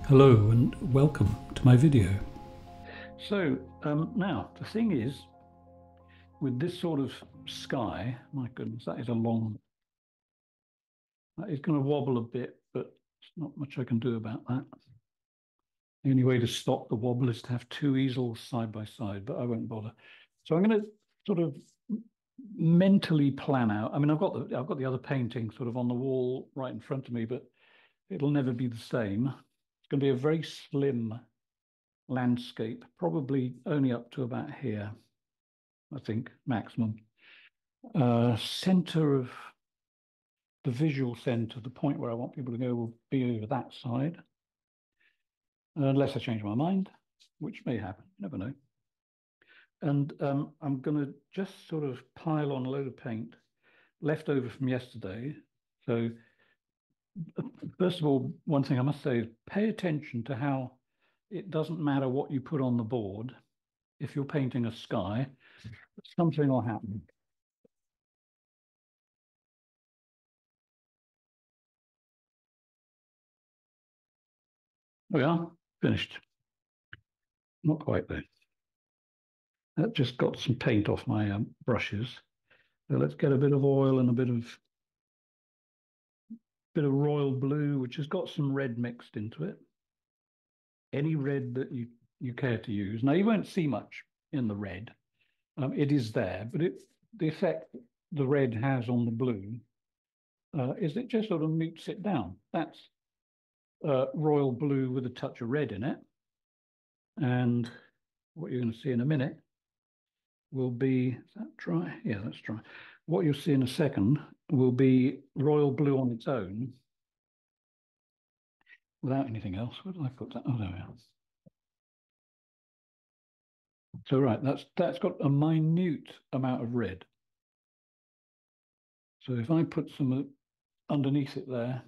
Hello and welcome to my video. So now the thing is, with this sort of sky, my goodness, that is going to wobble a bit, but there's not much I can do about that. The only way to stop the wobble is to have two easels side by side, but I won't bother. So I'm going to sort of mentally plan out. I mean, I've got the other painting sort of on the wall right in front of me, but it'll never be the same. It's going to be a very slim landscape, probably only up to about here, I think, maximum. Center of the visual center, the point where I want people to go, will be over that side, unless I change my mind, which may happen, you never know. And I'm going to just sort of pile on a load of paint left over from yesterday. So first of all, one thing I must say is pay attention to how it doesn't matter what you put on the board. If you're painting a sky, something will happen. We are finished. Not quite though. That just got some paint off my brushes. So let's get a bit of oil and a bit of royal blue, which has got some red mixed into it. Any red that you care to use. Now you won't see much in the red. It is there, but the effect the red has on the blue is it just sort of mutes it down. That's royal blue with a touch of red in it. And what you're going to see in a minute will be, is that dry? Yeah, that's dry. What you'll see in a second will be royal blue on its own without anything else. Where did I put that? Oh, there we are. So right, that's got a minute amount of red. So if I put some underneath it there,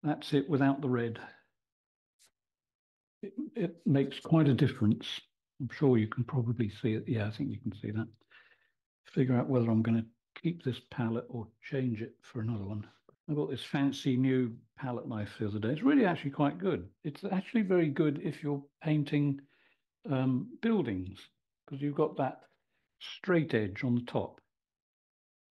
that's it without the red. It makes quite a difference. I'm sure you can probably see it. Yeah, I think you can see that. Figure out whether I'm going to keep this palette or change it for another one. I got this fancy new palette knife the other day. It's really actually quite good. It's actually very good if you're painting buildings, because you've got that straight edge on the top.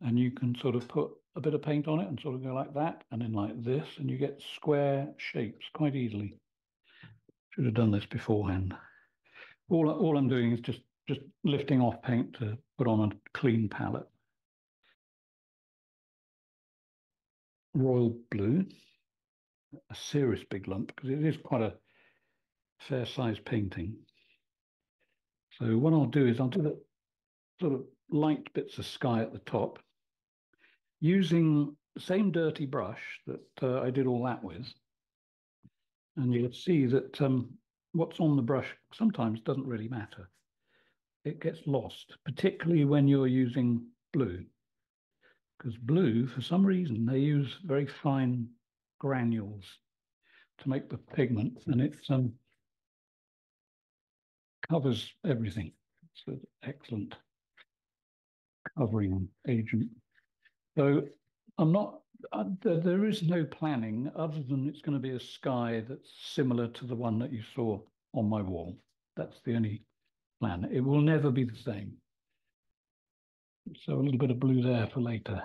And you can sort of put a bit of paint on it and sort of go like that, and then like this, and you get square shapes quite easily. Should have done this beforehand. All I'm doing is just lifting off paint to put on a clean palette. Royal blue, a serious big lump, because it is quite a fair sized painting. So what I'll do is I'll do the sort of light bits of sky at the top using the same dirty brush that I did all that with. And you'll see that what's on the brush sometimes doesn't really matter. It gets lost, particularly when you're using blue. Because blue, for some reason, they use very fine granules to make the pigment, and it covers everything. It's an excellent covering agent. So I'm not, there is no planning other than it's going to be a sky that's similar to the one that you saw on my wall. That's the only plan. It will never be the same. So a little bit of blue there for later.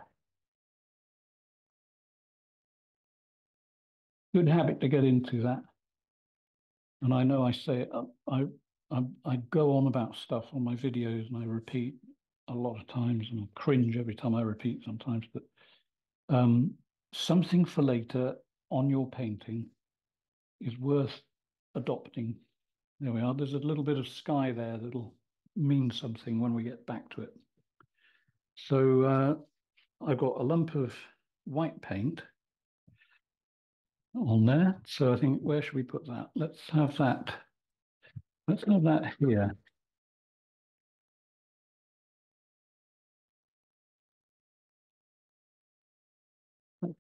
Good habit to get into that. And I know I say it, I go on about stuff on my videos and I repeat a lot of times and I cringe every time I repeat sometimes, but something for later on your painting is worth adopting. There we are. There's a little bit of sky there that'll mean something when we get back to it. So I've got a lump of white paint on there. So I think, where should we put that? Let's have that. Let's have that here.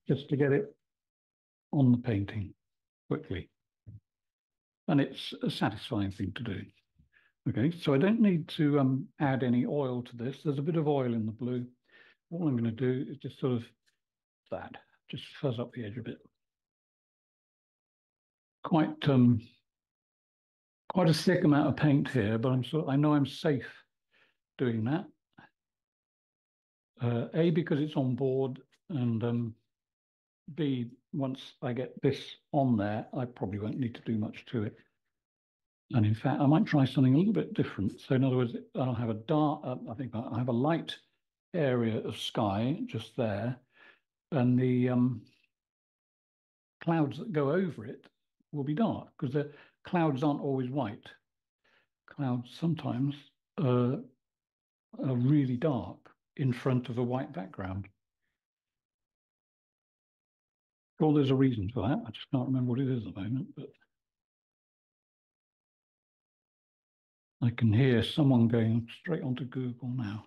Just to get it on the painting quickly. And it's a satisfying thing to do. Okay, so I don't need to add any oil to this. There's a bit of oil in the blue. All I'm going to do is just sort of just fuzz up the edge a bit. quite quite a thick amount of paint here, but I know I'm safe doing that. A, because it's on board, and B, once I get this on there, I probably won't need to do much to it. And in fact, I might try something a little bit different. So in other words, I'll have a dark, I think I'll have a light area of sky just there, and the clouds that go over it will be dark because the clouds aren't always white. Clouds sometimes are really dark in front of a white background. Well, there's a reason for that. I just can't remember what it is at the moment, but I can hear someone going straight onto Google now.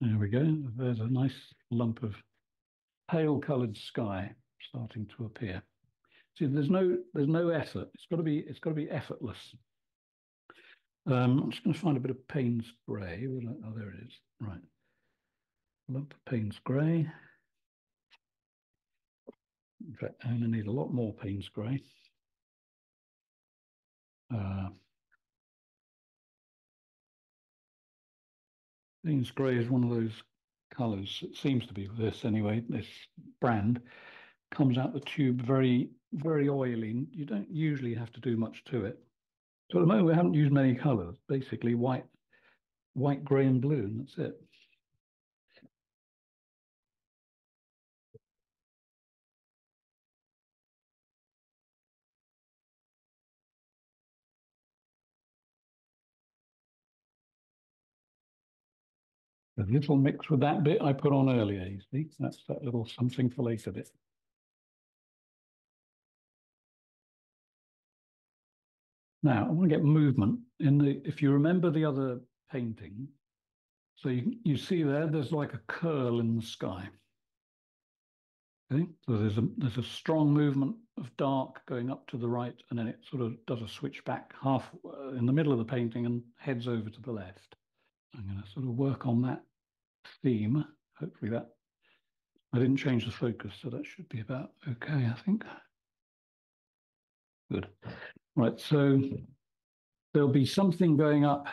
There we go. There's a nice lump of pale coloured sky starting to appear. See, there's no effort. It's got to be effortless. I'm just going to find a bit of Payne's grey. Oh, there it is. Right. Lump of Payne's grey. In fact, I'm going to need a lot more Payne's grey. Payne's grey is one of those colours. It seems to be this anyway. This brand comes out the tube very, very oily. You don't usually have to do much to it. So at the moment, we haven't used many colours. Basically, white, grey, and blue, and that's it. The little mix with that bit I put on earlier, you see. That's that little something for later bit. Now, I want to get movement in the, if you remember the other painting, so you see there's like a curl in the sky. Okay, so there's a strong movement of dark going up to the right, and then it sort of does a switch back half in the middle of the painting and heads over to the left. I'm going to sort of work on that theme. Hopefully that I didn't change the focus, so that should be about okay, I think. Good. Right, so there'll be something going up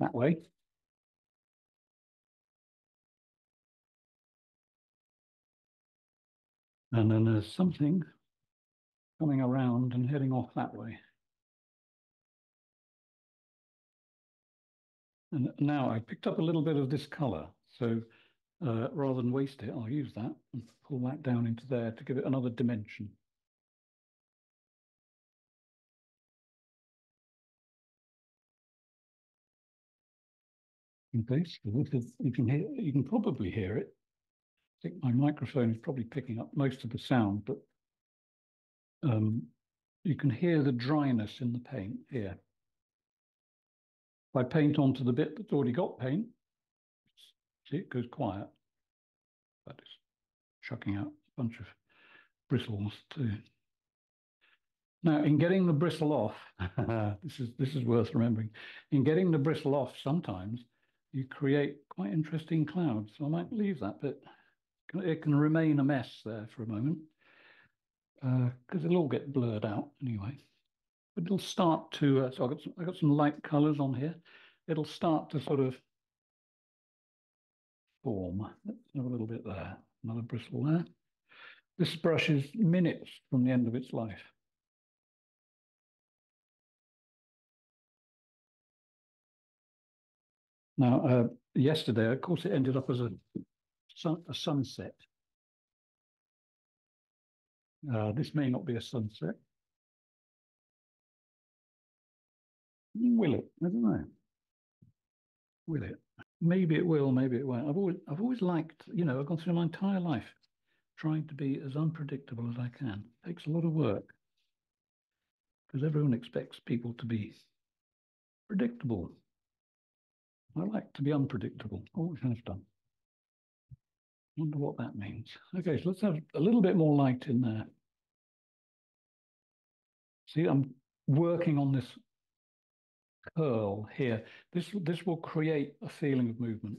that way. And then there's something coming around and heading off that way. And now I picked up a little bit of this color. So rather than waste it, I'll use that and pull that down into there to give it another dimension. Okay, so you can probably hear it. I think my microphone is probably picking up most of the sound, but you can hear the dryness in the paint here. If I paint onto the bit that's already got paint, see, it goes quiet. That is chucking out a bunch of bristles too. Now, in getting the bristle off, this is worth remembering. In getting the bristle off, sometimes you create quite interesting clouds. So I might leave that bit. It can remain a mess there for a moment because it'll all get blurred out anyway. But it'll start to. So I got some light colours on here. It'll start to sort of form. Let's have a little bit there. Another bristle there. This brush is minutes from the end of its life. Now, yesterday, of course, it ended up as a sunset. This may not be a sunset. Will it? I don't know. Will it? Maybe it will, maybe it won't. I've always liked, I've gone through my entire life trying to be as unpredictable as I can. It takes a lot of work because everyone expects people to be predictable. I like to be unpredictable. Always have done. Wonder what that means. Okay, so let's have a little bit more light in there. See, I'm working on this curl here. This will create a feeling of movement.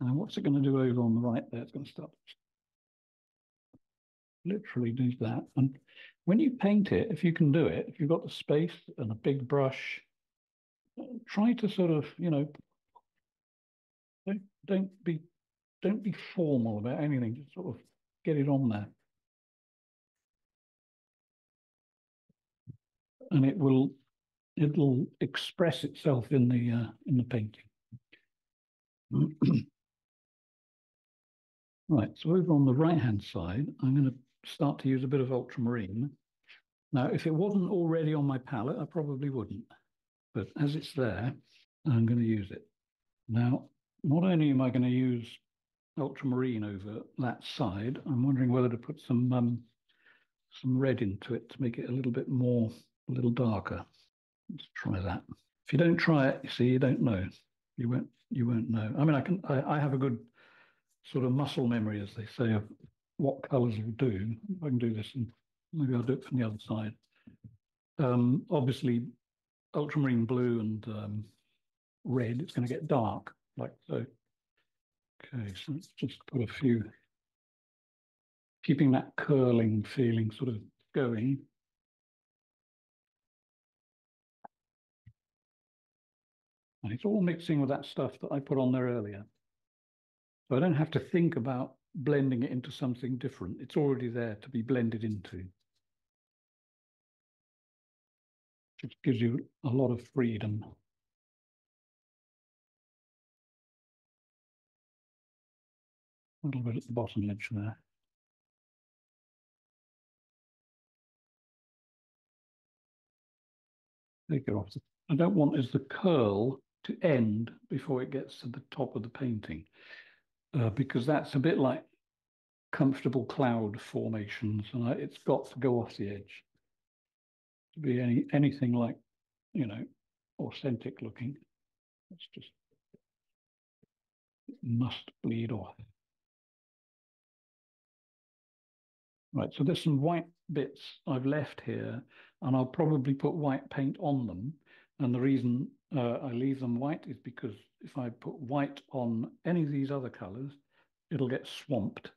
And what's it going to do over on the right there? It's going to start literally do that. And when you paint it, if you can do it, if you've got the space and a big brush, try to sort of, don't be formal about anything. Just sort of get it on there, and it'll express itself in the painting. Right, so over on the right-hand side, I'm going to start to use a bit of ultramarine. Now, if it wasn't already on my palette, I probably wouldn't. But as it's there, I'm going to use it. Now, not only am I going to use ultramarine over that side, I'm wondering whether to put some red into it to make it a little bit more, a little darker. Let's try that. If you don't try it, you see, you don't know. You won't know. I mean, I have a good sort of muscle memory, as they say, of what colours will do. I can do this, and maybe I'll do it from the other side. Obviously, ultramarine blue and red, it's going to get dark, like so. Okay, so let's just put a few, keeping that curling feeling sort of going. And it's all mixing with that stuff that I put on there earlier. So I don't have to think about blending it into something different. It's already there to be blended into. It gives you a lot of freedom. A little bit at the bottom edge there. Take it off. I don't want is the curl to end before it gets to the top of the painting, because that's a bit like comfortable cloud formations, and it's got to go off the edge to be anything like, authentic looking. It's just, it must bleed off. Right, so there's some white bits I've left here, and I'll probably put white paint on them. And the reason I leave them white is because if I put white on any of these other colors, it'll get swamped.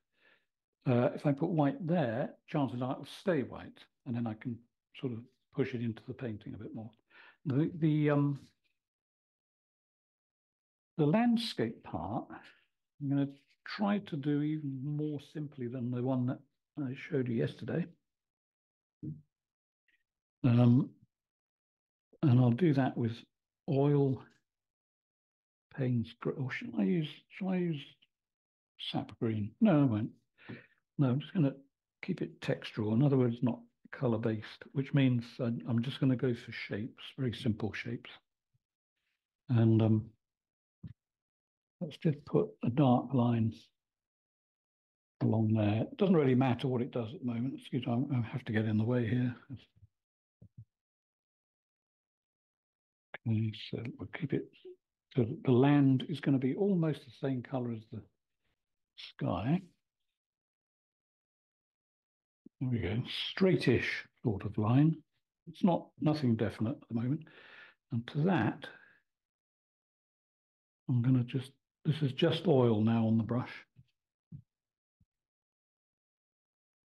If I put white there, chances are it'll stay white, and then I can sort of push it into the painting a bit more. The landscape part, I'm going to try to do even more simply than the one that I showed you yesterday. And I'll do that with oil, Payne's, or shall I use sap green? No, I won't. No, I'm just going to keep it textural. In other words, not color-based, which means I'm just going to go for shapes, very simple shapes. And let's just put a dark line along there. It doesn't really matter what it does at the moment. Excuse me, I have to get in the way here. Okay, so we'll keep it, so the land is going to be almost the same color as the sky. There we go, straightish sort of line. It's nothing definite at the moment. And to that, I'm going to this is just oil now on the brush.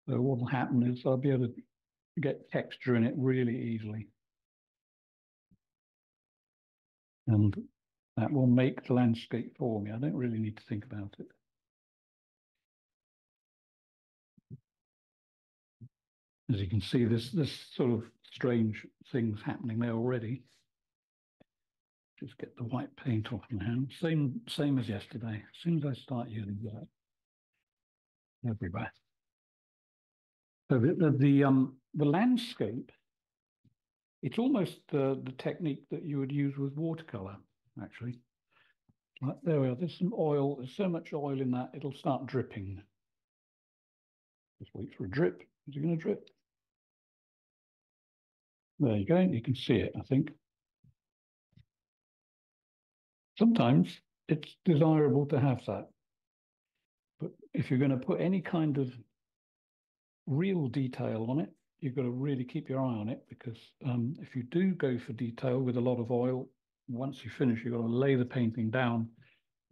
So what will happen is I'll be able to get texture in it really easily. And that will make the landscape for me. I don't really need to think about it. As you can see, this sort of strange things happening there already. Just get the white paint off my hand. Same as yesterday. As soon as I start using that, everywhere. So the landscape, it's almost the technique that you would use with watercolor, actually. Right, there we are. There's some oil. There's so much oil in that, it'll start dripping. Just wait for a drip. Is it going to drip? There you go. You can see it, I think. Sometimes it's desirable to have that. But if you're going to put any kind of real detail on it, you've got to really keep your eye on it, because if you do go for detail with a lot of oil, once you finish, you've got to lay the painting down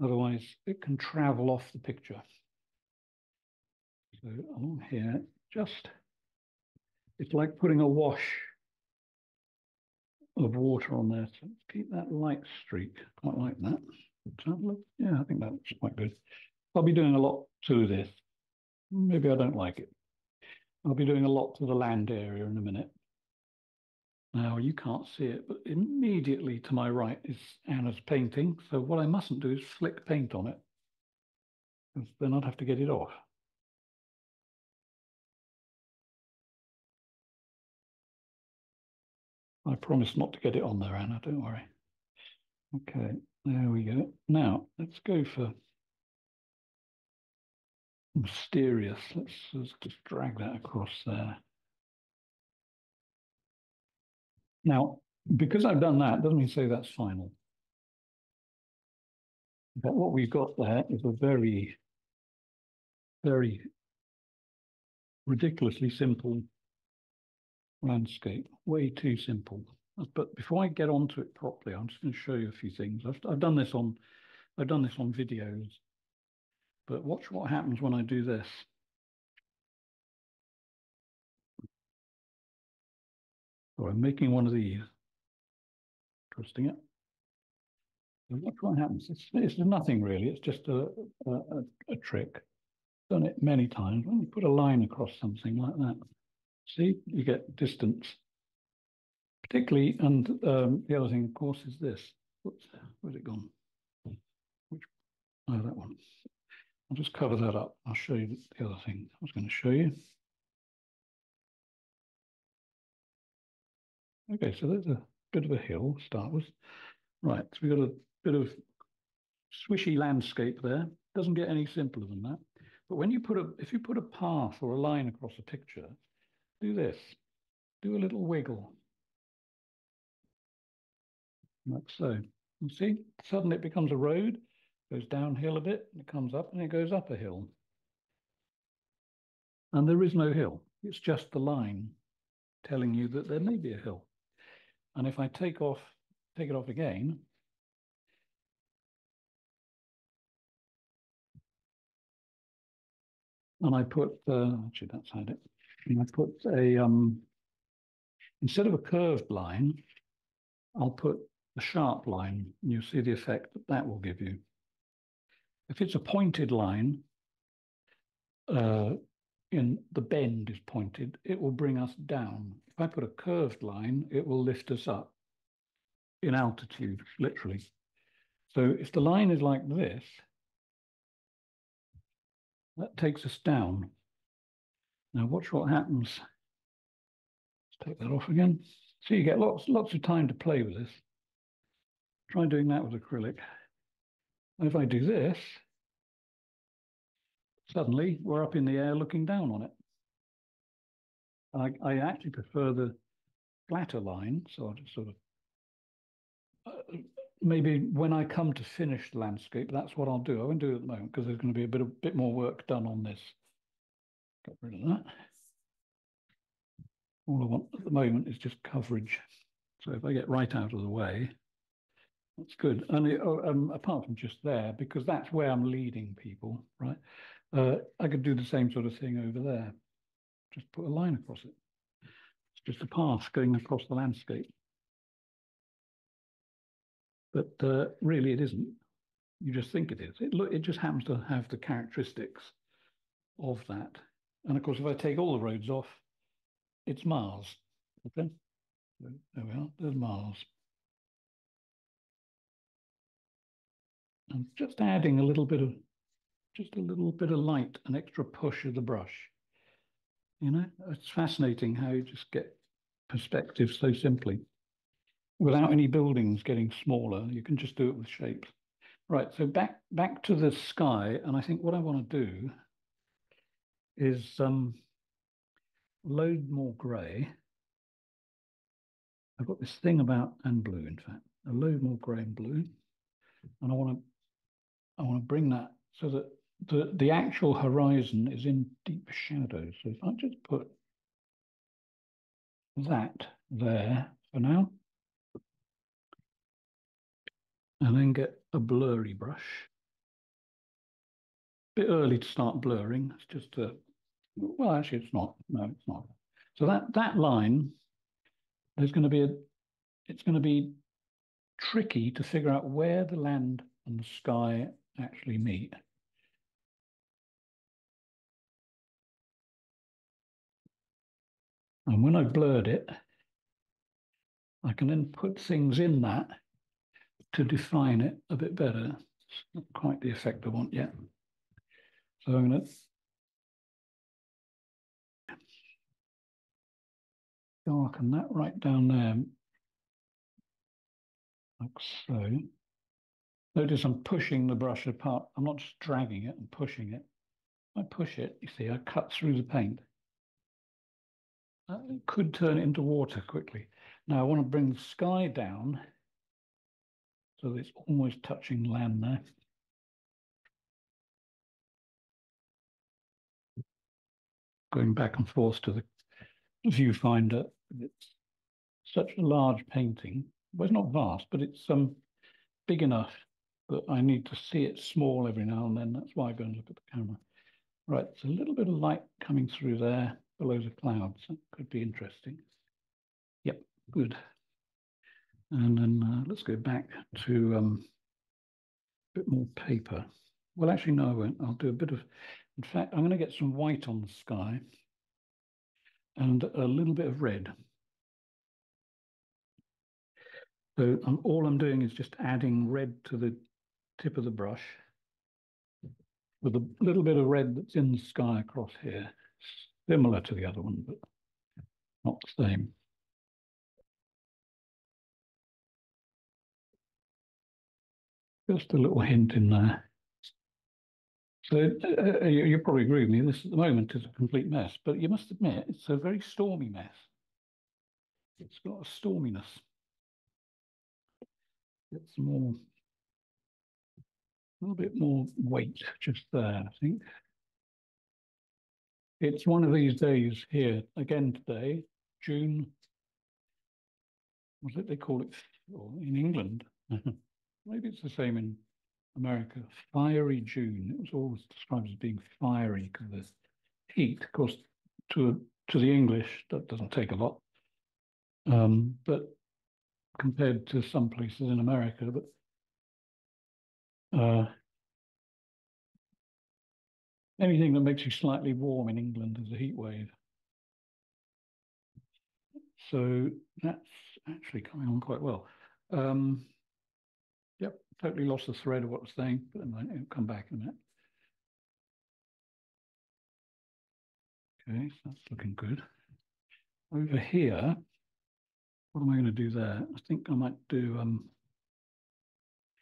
Otherwise, it can travel off the picture. So along here, it's like putting a wash of water on there to keep that light streak. Quite like that. Yeah, I think that looks quite good. I'll be doing a lot to this. Maybe I don't like it. I'll be doing a lot to the land area in a minute. Now, you can't see it, but immediately to my right is Anna's painting. So what I mustn't do is flick paint on it, because then I'd have to get it off. I promise not to get it on there, Anna, don't worry. Okay, there we go. Now, let's go for mysterious. Let's just drag that across there. Now, because I've done that, doesn't mean to say that's final. But what we've got there is a very, very ridiculously simple landscape, way too simple. But before I get onto it properly, I'm just going to show you a few things. I've done this on videos, but watch what happens when I do this. So I'm making one of these, twisting it. And watch what happens. It's nothing really. It's just a trick. Done it many times. When you put a line across something like that, see, you get distance. Particularly, and the other thing, of course, is this. Whoops, where's it gone? Which? Oh, that one. I'll just cover that up. I'll show you the other thing I was going to show you. Okay, so there's a bit of a hill to start with. Right, so we've got a bit of swishy landscape there. Doesn't get any simpler than that. But when you if you put a path or a line across a picture, do this. Do a little wiggle. Like so. You see, suddenly it becomes a road, goes downhill a bit, and it comes up, and it goes up a hill. And there is no hill. It's just the line telling you that there may be a hill. And if I take it off again, and I put, actually that's had it, and I put instead of a curved line, I'll put a sharp line, and you see the effect that will give you. If it's a pointed line, in the bend is pointed, it will bring us down. If I put a curved line, it will lift us up in altitude, literally. So if the line is like this, that takes us down. Now watch what happens. Let's take that off again. So you get lots of time to play with this. Try doing that with acrylic. If I do this, suddenly we're up in the air looking down on it. I actually prefer the flatter line, so I'll just sort of maybe when I come to finish the landscape, that's what I'll do. I won't do it at the moment because there's going to be a bit more work done on this. Get rid of that. All I want at the moment is just coverage. So if I get right out of the way, that's good. And apart from just there, because that's where I'm leading people, right? I could do the same sort of thing over there. Just put a line across it. It's just a path going across the landscape. But really it isn't. You just think it is. It just happens to have the characteristics of that. And of course, if I take all the roads off, it's Mars. Okay, there we are. There's Mars. And just adding a little bit of light, an extra push of the brush. You know, it's fascinating how you just get perspective so simply. Without any buildings getting smaller, you can just do it with shapes. Right, so back to the sky, and I think what I want to do is load more grey. I've got this thing about, and blue in fact, a load more grey and blue, and I want to bring that so that the actual horizon is in deep shadow. So if I just put that there for now, and then get a blurry brush. bit early to start blurring. It's just well, actually, it's not. No, it's not. So that line, there's going to be it's going to be tricky to figure out where the land and the sky actually meet. And when I've blurred it, I can then put things in that to define it a bit better. It's not quite the effect I want yet. So I'm going to darken that right down there, like so. Notice I'm pushing the brush apart. I'm not just dragging it, I'm pushing it. If I push it, you see, I cut through the paint. It could turn it into water quickly. Now I want to bring the sky down so that it's almost touching land there. Going back and forth to the viewfinder. It's such a large painting. Well, it's not vast, but it's big enough that I need to see it small every now and then. That's why I go and look at the camera. Right, there's a little bit of light coming through there below the clouds. That could be interesting. Yep, good. And then let's go back to a bit more paper. Well, actually, no, I won't. I'll do a bit of, in fact, I'm going to get some white on the sky and a little bit of red. So all I'm doing is just adding red to the tip of the brush with a little bit of red that's in the sky across here, similar to the other one, but not the same. Just a little hint in there. So you probably agree with me, this at the moment is a complete mess, but you must admit it's a very stormy mess. It's got a storminess. Get some more, a little bit more weight just there, I think. It's one of these days here, again today, June, what they call it in England? Maybe it's the same in America, fiery June. It was always described as being fiery because of the heat. Of course, to the English, that doesn't take a lot. But compared to some places in America, anything that makes you slightly warm in England is a heat wave. So that's actually coming on quite well. Yep, totally lost the thread of what I was saying, but it'll come back in a minute. Okay, so that's looking good. Over here, what am I going to do there? I think I might do,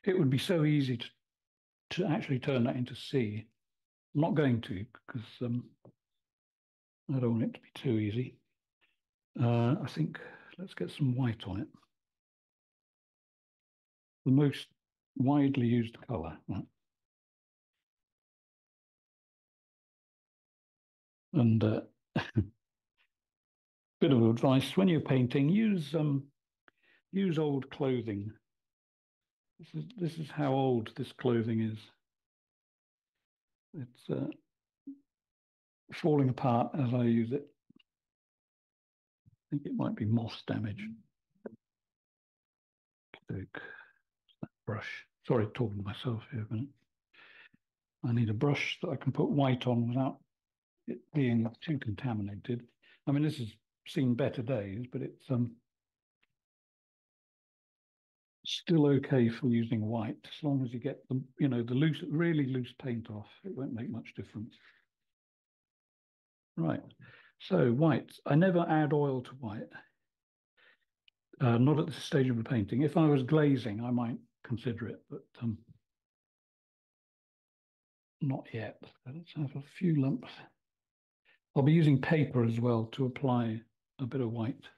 it would be so easy to actually turn that into C. I'm not going to because I don't want it to be too easy. I think let's get some white on it. The most widely used color. Right? And bit of advice when you're painting, use old clothing. This is how old this clothing is. It's falling apart as I use it. I think it might be moss damage. That brush. Sorry, talking to myself here a minute. I need a brush that I can put white on without it being too contaminated. I mean, this has seen better days, but it's still okay for using white as long as you get the the loose, really loose paint off. It won't make much difference. Right. So white. I never add oil to white. Not at this stage of the painting. If I was glazing, I might consider it, but not yet. Let's have a few lumps. I'll be using paper as well to apply a bit of white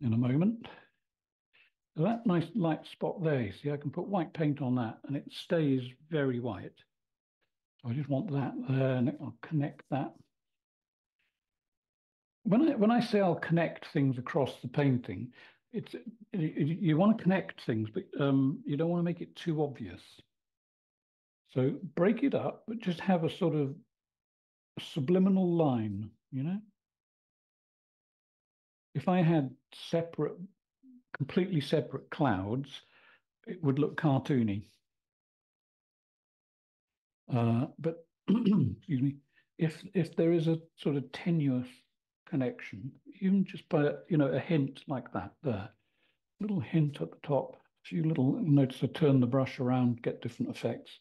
in a moment. So that nice light spot there, you see, I can put white paint on that and it stays very white. So I just want that there and I'll connect that. When I say I'll connect things across the painting, you want to connect things, but you don't want to make it too obvious. So break it up, but just have a sort of subliminal line, you know? If I had separate, completely separate clouds, it would look cartoony. But excuse me, if there is a sort of tenuous connection, even just by a hint like that, there, little hint at the top, a few little notes to turn the brush around, get different effects.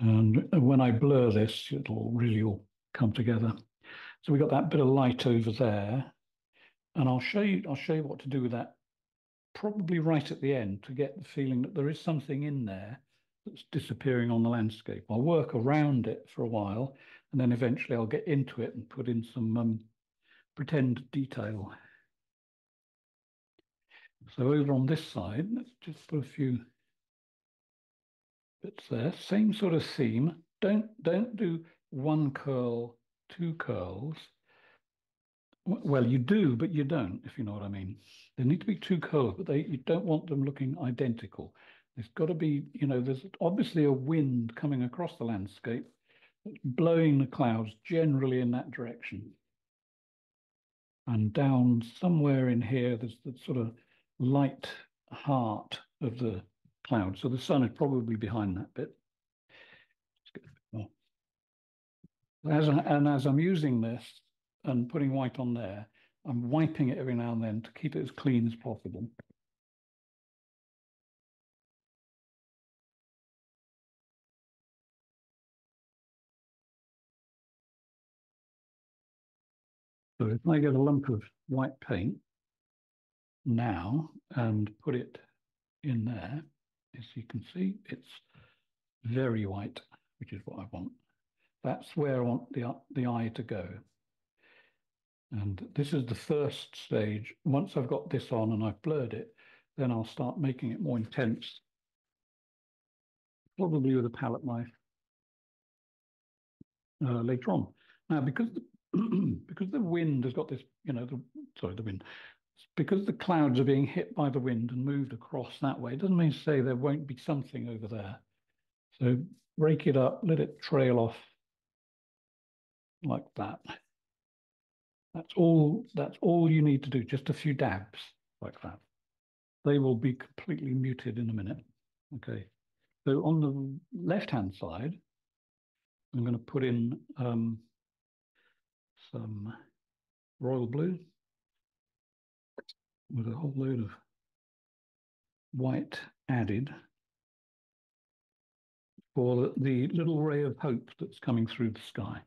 And when I blur this, it'll really all come together. So we got that bit of light over there, and I'll show you what to do with that probably right at the end to get the feeling that there is something in there that's disappearing on the landscape. I'll work around it for a while, and then eventually I'll get into it and put in some pretend detail. So over on this side, let's just put a few bits there. Same sort of theme. Don't do one curl, two curls. Well, you do, but you don't, if you know what I mean. There need to be two curls, but you don't want them looking identical. There's got to be, there's obviously a wind coming across the landscape that's blowing the clouds generally in that direction. And down somewhere in here, there's the sort of light heart of the cloud. So the sun is probably behind that bit. Let's get a bit more. As I'm using this and putting white on there, I'm wiping it every now and then to keep it as clean as possible. So if I get a lump of white paint now and put it in there, as you can see, it's very white, which is what I want. That's where I want the eye to go. And this is the first stage. Once I've got this on and I've blurred it, then I'll start making it more intense, probably with a palette knife later on. Now, because because the wind has got this, the wind, because the clouds are being hit by the wind and moved across that way, it doesn't mean to say there won't be something over there. So break it up, let it trail off like that. That's all you need to do, just a few dabs like that. They will be completely muted in a minute. Okay. So on the left-hand side, I'm going to put in some royal blue with a whole load of white added for the little ray of hope that's coming through the sky.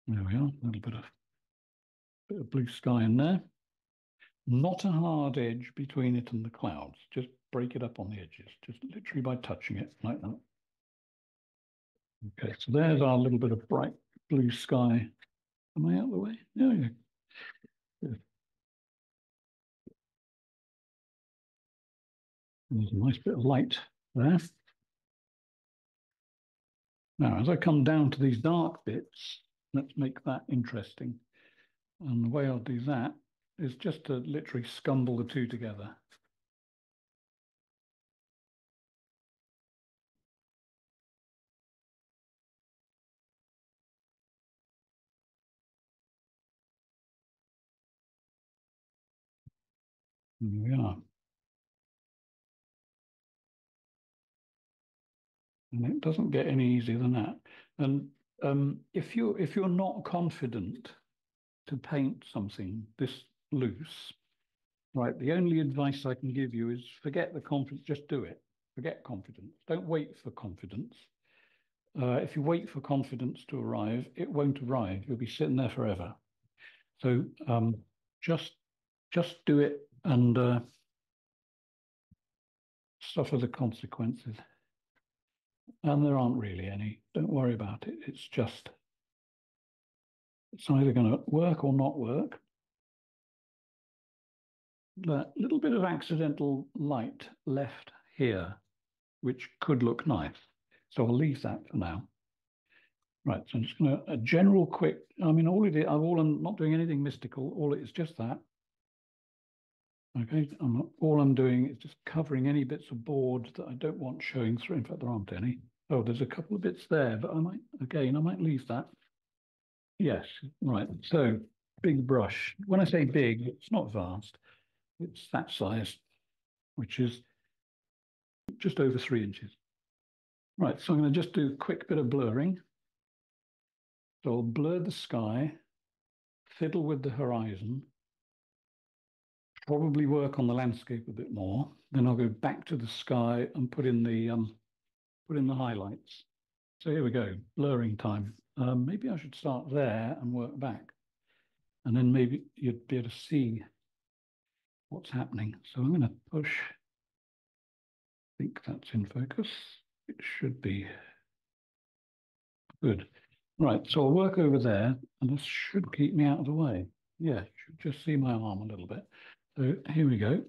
There we are, a little bit of blue sky in there. Not a hard edge between it and the clouds. Just break it up on the edges, just literally by touching it like that. Okay, so there's our little bit of bright blue sky. Am I out of the way? Yeah. Good. There's a nice bit of light there. Now, as I come down to these dark bits, let's make that interesting. And the way I'll do that is just to literally scumble the two together. Here we are. And it doesn't get any easier than that. And if you're not confident to paint something this loose, right, the only advice I can give you is forget the confidence, just do it. Forget confidence. Don't wait for confidence. If you wait for confidence to arrive, it won't arrive. You'll be sitting there forever. So just do it and suffer the consequences. And there aren't really any. Don't worry about it. It's either going to work or not work. That little bit of accidental light left here, which could look nice. So I'll leave that for now. Right, so I'm just going to, a general quick, I mean, I'm not doing anything mystical. All it is just that. Okay, all I'm doing is just covering any bits of board that I don't want showing through. In fact, there aren't any. Oh, there's a couple of bits there, but I might leave that. Yes, right. So big brush. When I say big, it's not vast. It's that size, which is just over 3 inches. Right, so I'm going to just do a quick bit of blurring. So I'll blur the sky, fiddle with the horizon, probably work on the landscape a bit more. Then I'll go back to the sky and put in the highlights. So here we go, blurring time. Maybe I should start there and work back, and then maybe you'd be able to see what's happening. So I'm going to push. I think that's in focus. It should be good. Right, so I'll work over there, and this should keep me out of the way. Yeah, you should just see my arm a little bit. So here we go.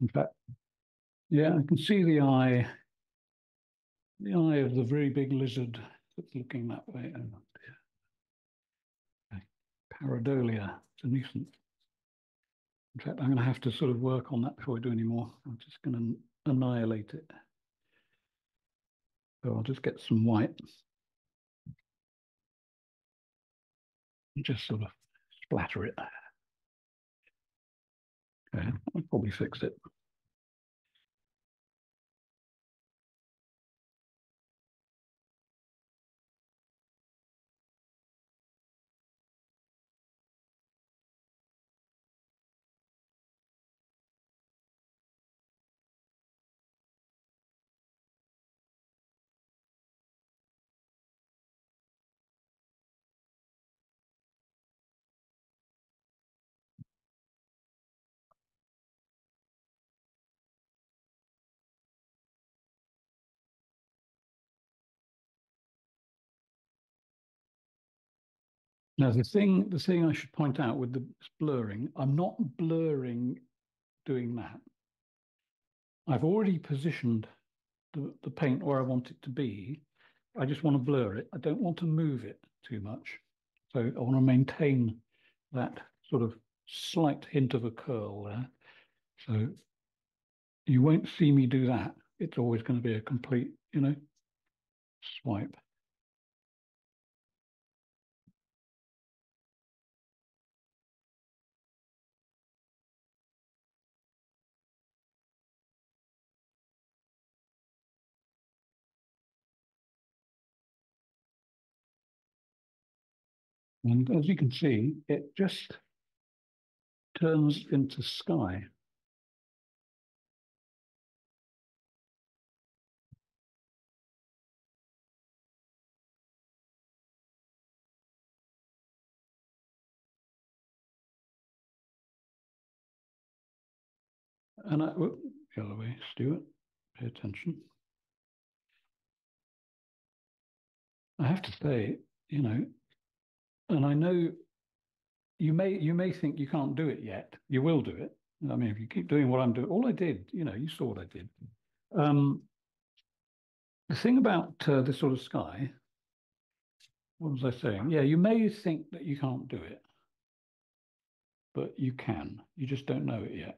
In fact, yeah, I can see the eye of the very big lizard that's looking that way. Oh, okay. Pareidolia, it's a nuisance. In fact, I'm going to have to sort of work on that before I do any more. I'm just going to annihilate it. So I'll just get some white and just sort of splatter it. Okay, I'll probably fix it. Now, the thing I should point out with the blurring, I'm not blurring doing that. I've already positioned the paint where I want it to be. I just want to blur it. I don't want to move it too much. So I want to maintain that sort of slight hint of a curl there. So you won't see me do that. It's always going to be a complete, swipe. And as you can see, it just turns into sky. And the other way, Stuart, pay attention. I have to say, and I know you may think you can't do it yet. You will do it. I mean, if you keep doing what I'm doing, all I did, you saw what I did. Um, the thing about this sort of sky, what was I saying? Yeah, you may think that you can't do it, but you can. You just don't know it yet.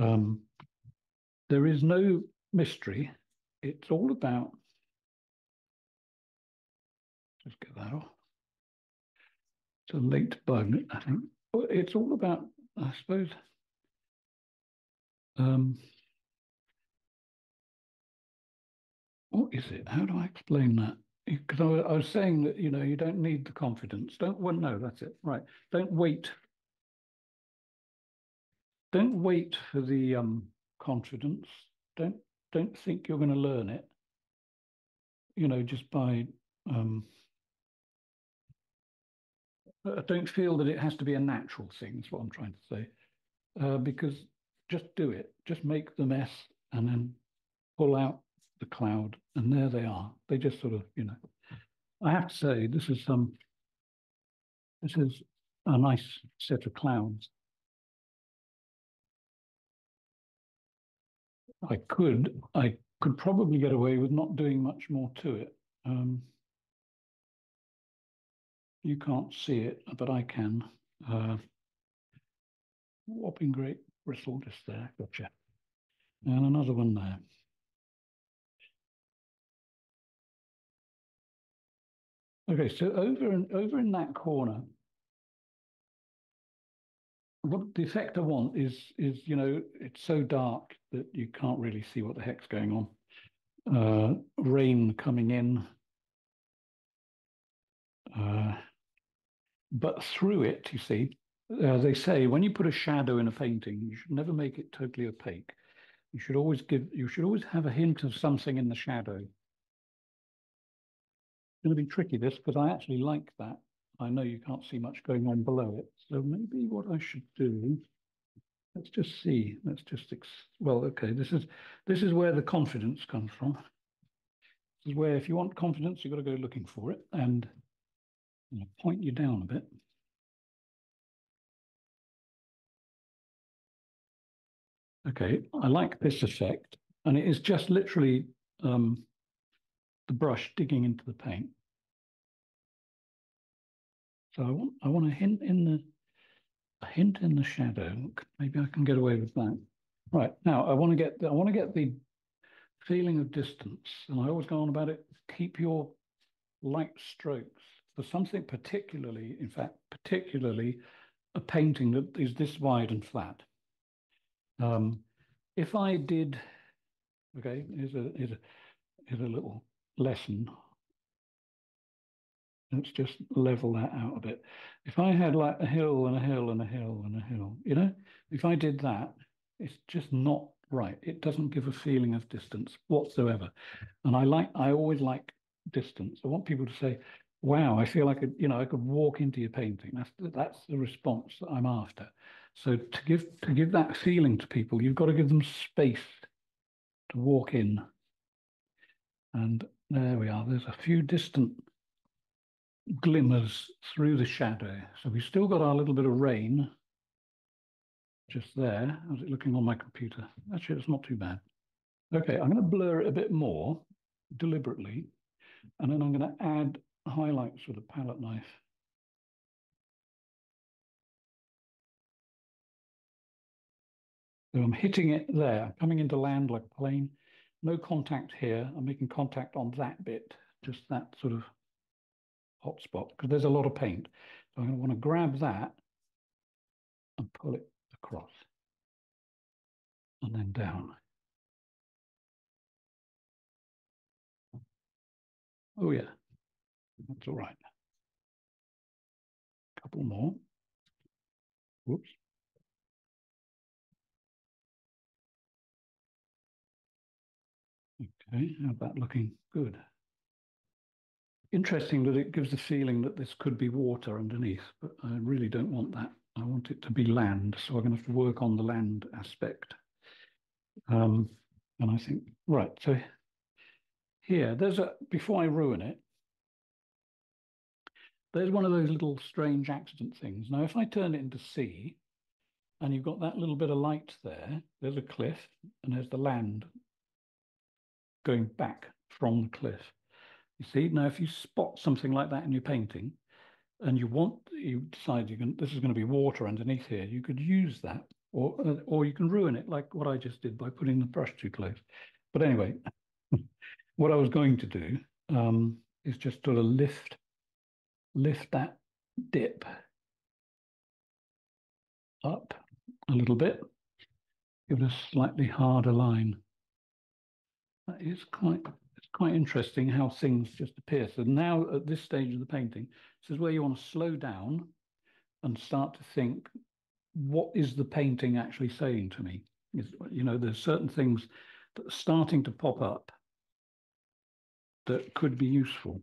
Um, there is no mystery. It's all about, just get that off. It's a late bug, I think. It's all about, I suppose, what is it? How do I explain that? Because I was saying that, you don't need the confidence. Well, no, that's it. Right. Don't wait. Don't wait for the confidence. Don't don't think you're going to learn it, just by don't feel that it has to be a natural thing, is what I'm trying to say. Because just do it. Just make the mess and then pull out the cloud, and there they are. They just sort of, I have to say, this is a nice set of clouds. I could probably get away with not doing much more to it. You can't see it, but I can. Whopping great bristle just there, gotcha. And another one there. Okay, so over in that corner, what the effect I want is it's so dark that you can't really see what the heck's going on. Rain coming in, but through it, you see, they say when you put a shadow in a painting, you should never make it totally opaque. You should always have a hint of something in the shadow. It's going to be tricky this because I actually like that. I know you can't see much going on below it. So maybe what I should do, let's just see. Well, okay, this is where the confidence comes from. This is where if you want confidence, you've got to go looking for it. And I'm going to point you down a bit. Okay, I like this effect. And it is just literally the brush digging into the paint. So I want a hint in the shadow. Maybe I can get away with that. Right, now I want to get the feeling of distance. And I always go on about it. Keep your light strokes for something particularly, in fact, particularly a painting that is this wide and flat. If I did, okay, here's a little lesson. Let's just level that out a bit. If I had like a hill and a hill and a hill and a hill, if I did that, it's just not right. It doesn't give a feeling of distance whatsoever. And I always like distance. I want people to say, wow, I feel like I could walk into your painting. That's the response that I'm after. So to give that feeling to people, you've got to give them space to walk in. And there we are. There's a few distant glimmers through the shadow. So we've still got our little bit of rain just there. How's it looking on my computer? Actually, it's not too bad. Okay, I'm going to blur it a bit more deliberately, and then I'm going to add highlights with a palette knife. So I'm hitting it there, coming into land like a plane. No contact here. I'm making contact on that bit, just that sort of hot spot, because there's a lot of paint. So I'm going to want to grab that and pull it across and then down. Oh yeah, that's all right. A couple more. Whoops. Okay, how's that looking? Good. Interesting that it gives the feeling that this could be water underneath, but I really don't want that. I want it to be land, so I'm going to have to work on the land aspect. And I think, right, so here, before I ruin it, there's one of those little strange accident things. Now, if I turn it into sea, and you've got that little bit of light there, there's a cliff, and there's the land going back from the cliff. You see, now if you spot something like that in your painting, and you decide this is going to be water underneath here, you could use that, or you can ruin it like what I just did by putting the brush too close. But anyway, what I was going to do is just sort of lift that dip up a little bit, give it a slightly harder line. That is quite interesting how things just appear. So now at this stage of the painting, this is where you want to slow down and start to think, what is the painting actually saying to me? There's certain things that are starting to pop up that could be useful.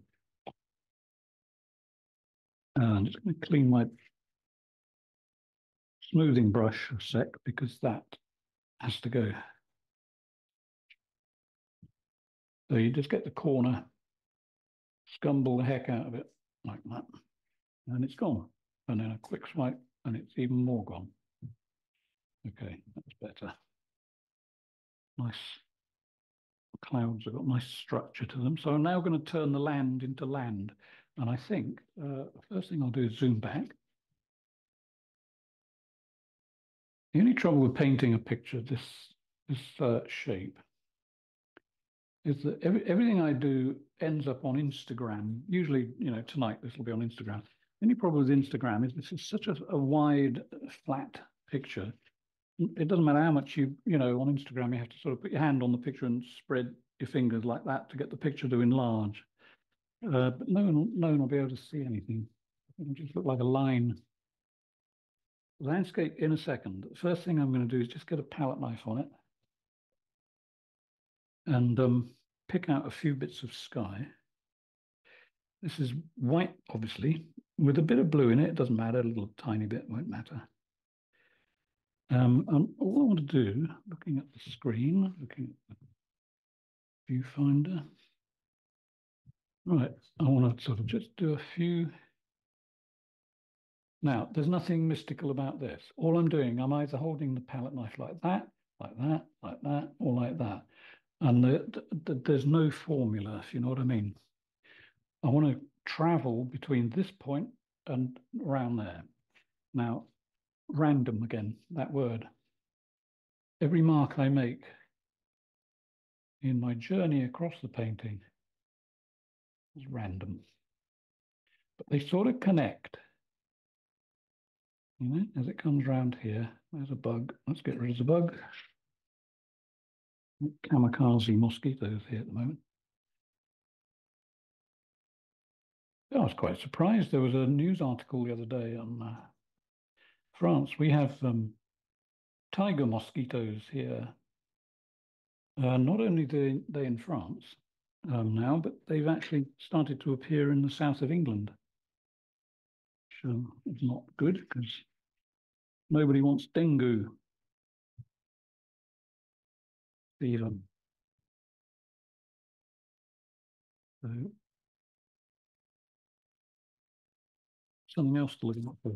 And I'm just going to clean my smoothing brush a sec because that has to go. So you just get the corner, scumble the heck out of it like that, and it's gone. And then a quick swipe, and it's even more gone. Okay, that's better. Nice clouds have got nice structure to them. So I'm now going to turn the land into land. And I think the first thing I'll do is zoom back. The only trouble with painting a picture this shape is that everything I do ends up on Instagram. Usually, tonight this will be on Instagram. The only problem with Instagram is this is such a wide, flat picture. It doesn't matter how much on Instagram, you have to sort of put your hand on the picture and spread your fingers like that to get the picture to enlarge. But no one will be able to see anything. It'll just look like a line. Landscape in a second. The first thing I'm going to do is just get a palette knife on it and pick out a few bits of sky. This is white, obviously, with a bit of blue in it. It doesn't matter, a little tiny bit won't matter. And all I want to do, looking at the screen, looking at the viewfinder, right, I want to sort of just do a few. Now, there's nothing mystical about this. All I'm doing, I'm either holding the palette knife like that, like that, like that, or like that. And there's no formula, if you know what I mean. I want to travel between this point and around there. Now, random again, that word. Every mark I make in my journey across the painting is random. But they sort of connect. As it comes around here, there's a bug. Let's get rid of the bug. Kamikaze mosquitoes here at the moment. I was quite surprised. There was a news article the other day on France. We have tiger mosquitoes here. Not only are they in France now, but they've actually started to appear in the south of England. Which is not good because nobody wants dengue fever. So something else to look at.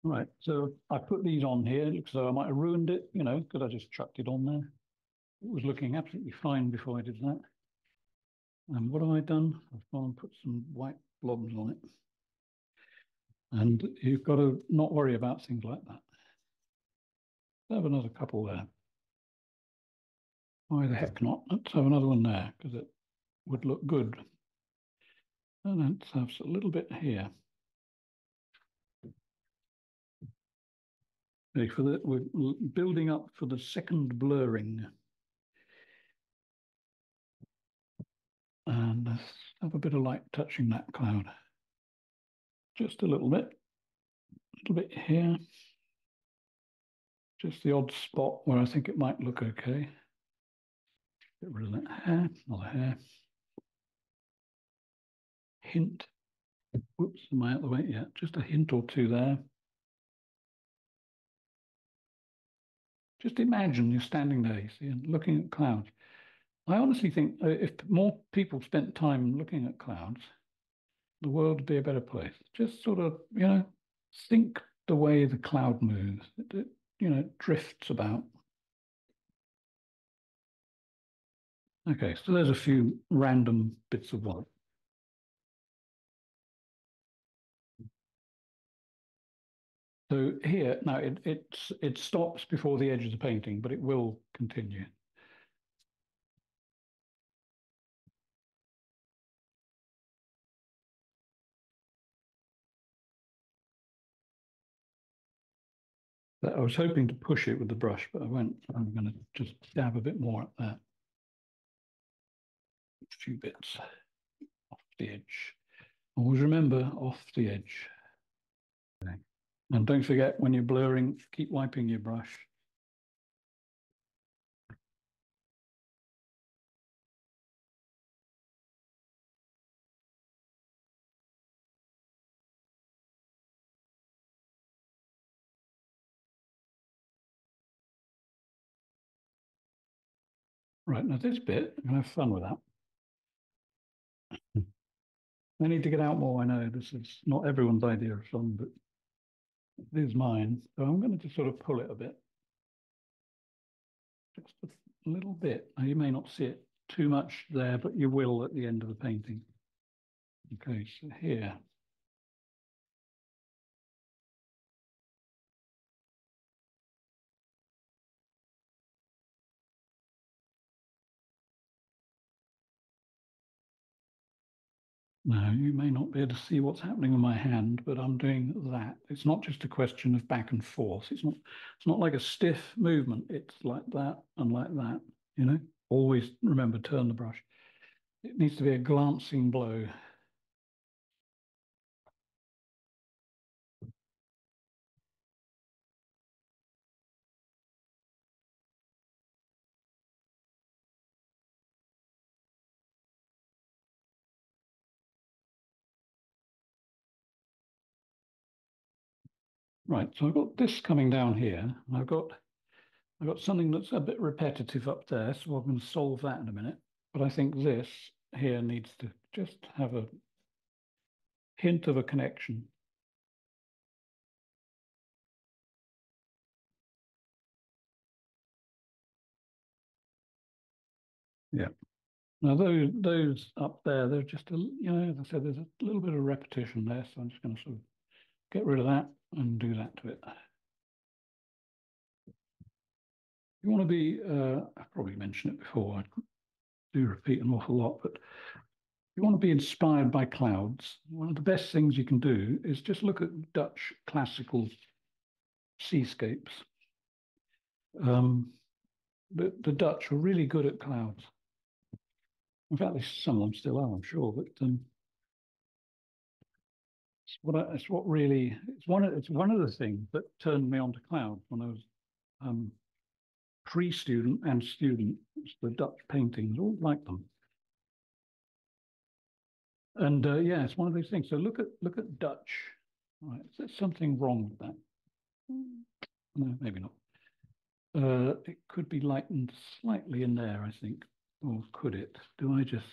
Right, so I put these on here. It looks as though I might have ruined it, because I just chucked it on there. It was looking absolutely fine before I did that. And what have I done? I've gone and put some white blobs on it. And you've got to not worry about things like that. Let's have another couple there. Why the heck not? Let's have another one there because it would look good. And let's have a little bit here. Okay, we're building up for the second blurring. And let's have a bit of light touching that cloud. Just a little bit here. Just the odd spot where I think it might look okay. Get rid of that hair, another hair. Hint. Whoops, am I out of the way? Yeah, just a hint or two there. Just imagine you're standing there, you see, and looking at clouds. I honestly think if more people spent time looking at clouds, the world would be a better place. Just sort of, think the way the cloud moves. It drifts about. Okay, so there's a few random bits of white. So here, now it stops before the edge of the painting, but it will continue. I was hoping to push it with the brush, but I won't. I'm going to just dab a bit more at that. A few bits off the edge. Always remember, off the edge. Okay. And don't forget, when you're blurring, keep wiping your brush. Right, now this bit, I'm going to have fun with that. I need to get out more, I know. This is not everyone's idea of fun, but it is mine. So I'm going to just sort of pull it a bit. Just a little bit. Now, you may not see it too much there, but you will at the end of the painting. Okay, so here. Now, you may not be able to see what's happening on my hand, but I'm doing that. It's not just a question of back and forth. It's not like a stiff movement. It's like that and like that, you know? Always remember, turn the brush. It needs to be a glancing blow. Right, so I've got this coming down here. I've got something that's a bit repetitive up there, so I'm going to solve that in a minute. But I think this here needs to just have a hint of a connection. Yeah. Now those up there, they're just as I said, there's a little bit of repetition there, so I'm just going to sort of get rid of that and do that to it. You want to be, I've probably mentioned it before, I do repeat an awful lot, but you want to be inspired by clouds. One of the best things you can do is just look at Dutch classical seascapes. Um, the Dutch are really good at clouds. In fact, some of them still are, I'm sure. But it's what really it's one of the things that turned me on to clouds when I was pre-student and student. It's the Dutch paintings, all like them. And yeah, it's one of those things. So look at Dutch. Right, is there something wrong with that? No, maybe not. It could be lightened slightly in there, I think. Or could it? Do I just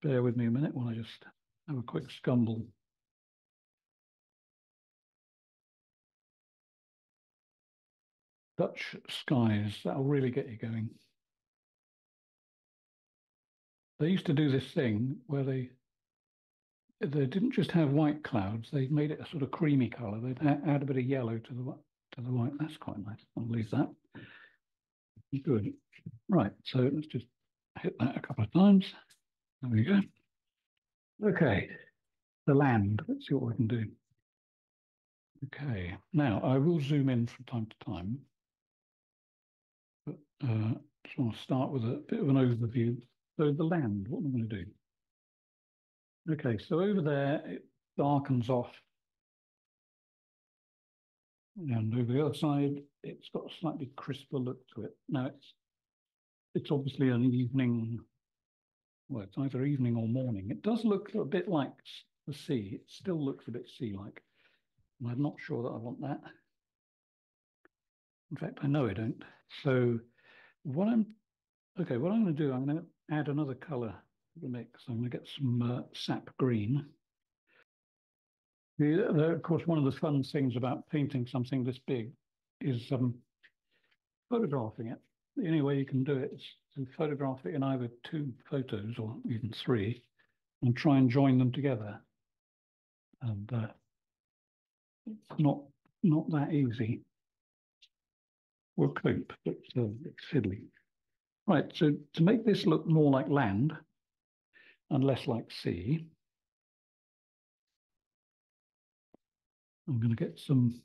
bear with me a minute while I just have a quick scumble? Dutch skies, that'll really get you going. They used to do this thing where they didn't just have white clouds, they made it a sort of creamy color. They'd add a bit of yellow to the white. That's quite nice. I'll leave that. Good. Right, so let's just hit that a couple of times. There we go. Okay, the land. Let's see what we can do. Okay, now I will zoom in from time to time, but just want to start with a bit of an overview. So the land, what am I going to do? Okay, so over there it darkens off, and over the other side it's got a slightly crisper look to it. Now it's obviously an evening. Well, it's either evening or morning. It does look a bit like the sea. It still looks a bit sea-like. And I'm not sure that I want that. In fact, I know I don't. So what I'm going to do, I'm going to add another color to the mix. I'm going to get some sap green. Of course, one of the fun things about painting something this big is photographing it. The only way you can do it is to photograph it in either two photos or even three and try and join them together. And it's not that easy. We'll cope, but it's fiddly. Right, so to make this look more like land and less like sea, I'm going to get some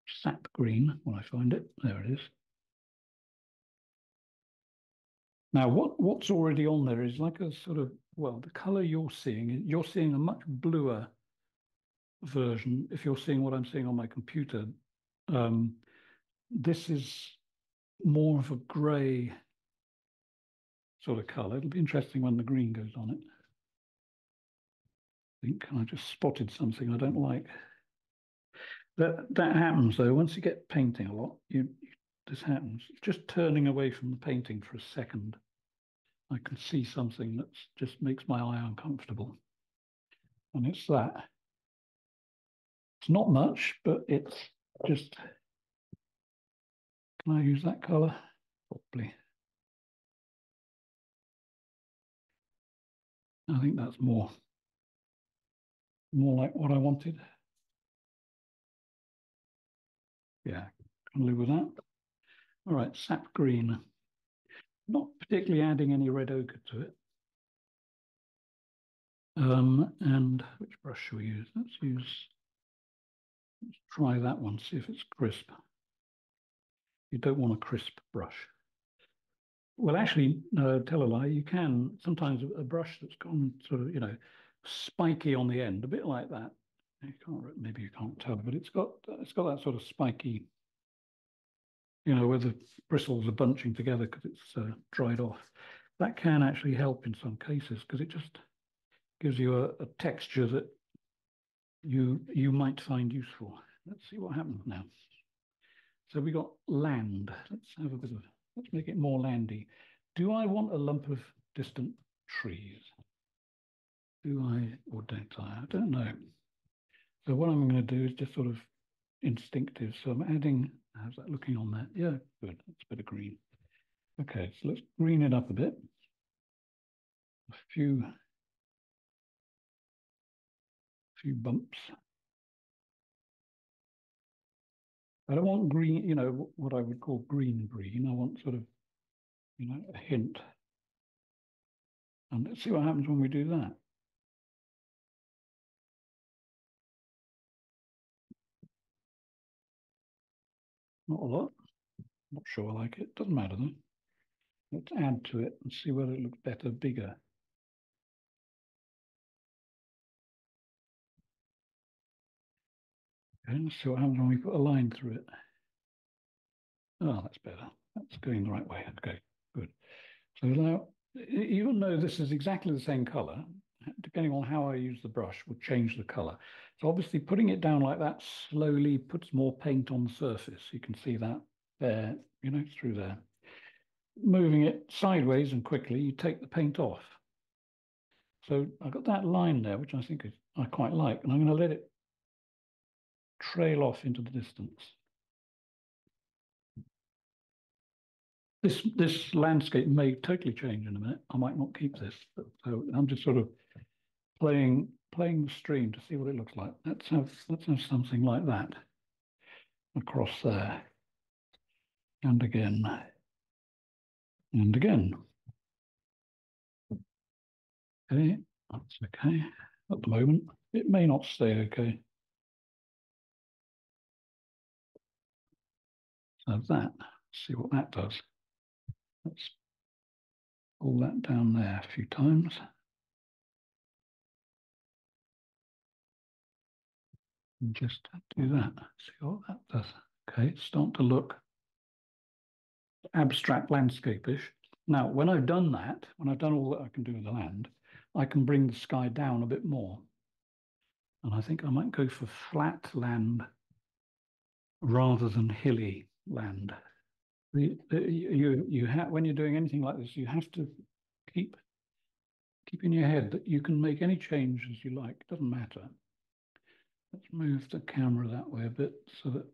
sap green when I find it. There it is. Now, what's already on there is like a sort of, well, the color you're seeing a much bluer version. If you're seeing what I'm seeing on my computer, um, this is more of a gray sort of color. It'll be interesting when the green goes on it. I think I just spotted something I don't like. That happens though. Once you get painting a lot, this happens. Just turning away from the painting for a second, I can see something that just makes my eye uncomfortable. And it's that. It's not much, but it's just, can I use that color? properly. I think that's more like what I wanted. Yeah, can live with that. All right, sap green. Not particularly adding any red ochre to it. And which brush should we use? Let's try that one, see if it's crisp. You don't want a crisp brush. Well, actually, no, tell a lie. You can sometimes a brush that's gone sort of, spiky on the end, a bit like that. You can't, maybe you can't tell, but it's got that sort of spiky, where the bristles are bunching together because it's dried off. That can actually help in some cases because it just gives you a texture that you might find useful. Let's see what happens now. So we got land. Let's make it more landy. Do I want a lump of distant trees? Do I or don't I? I don't know. So what I'm going to do is just sort of instinctive. So I'm adding, how's that looking on there? Yeah, good. That's a bit of green. Okay, so let's green it up a bit. A few bumps. I don't want green, what I would call green. I want sort of, a hint. And let's see what happens when we do that. Not a lot. Not sure I like it. Doesn't matter though. Let's add to it and see whether it looks better, bigger. Okay, let's see what happens when we put a line through it. Oh, that's better. That's going the right way. Okay, good. So now, even though this is exactly the same color, depending on how I use the brush, will change the color. So obviously putting it down like that slowly puts more paint on the surface. You can see that there, through there. Moving it sideways and quickly, you take the paint off. So I've got that line there, which I quite like, and I'm going to let it trail off into the distance. This landscape may totally change in a minute. I might not keep this, but so I'm just sort of playing the stream to see what it looks like. Let's have something like that across there, and again, and again. Okay, that's okay. At the moment, it may not stay okay. So that, see what that does. Let's pull that down there a few times. And just do that. See what that does. Okay, it's starting to look abstract landscape-ish. Now, when I've done that, when I've done all that I can do with the land, I can bring the sky down a bit more. And I think I might go for flat land rather than hilly land. When you're doing anything like this, you have to keep in your head that you can make any change as you like. It doesn't matter. Let's move the camera that way a bit so that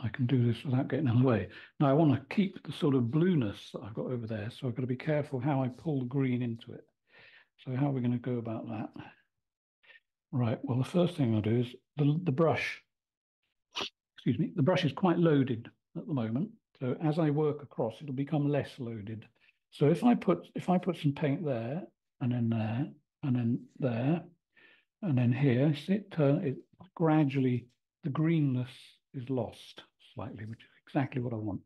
I can do this without getting in the way. Now I want to keep the sort of blueness that I've got over there, so I've got to be careful how I pull the green into it. So how are we going to go about that? Right, well, the first thing I'll do is the brush, excuse me, the brush is quite loaded at the moment. So as I work across, it'll become less loaded. So if I put some paint there, and then there, and then there, and then here, see it gradually, the greenness is lost slightly, which is exactly what I want.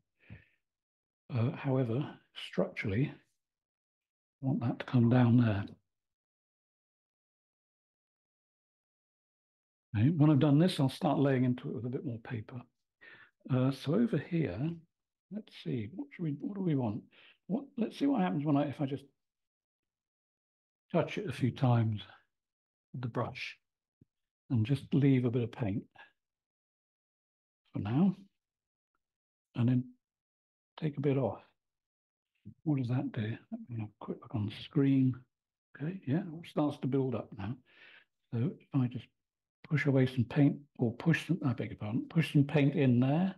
However, structurally, I want that to come down there. Okay. When I've done this, I'll start laying into it with a bit more paper. So over here, let's see, what do we want? Let's see what happens if I just touch it a few times with the brush and just leave a bit of paint for now, and then take a bit off. What does that do? Let me have a quick look on the screen. Okay, yeah, it starts to build up now. So if I just push away some paint, or I beg your pardon, push some paint in there.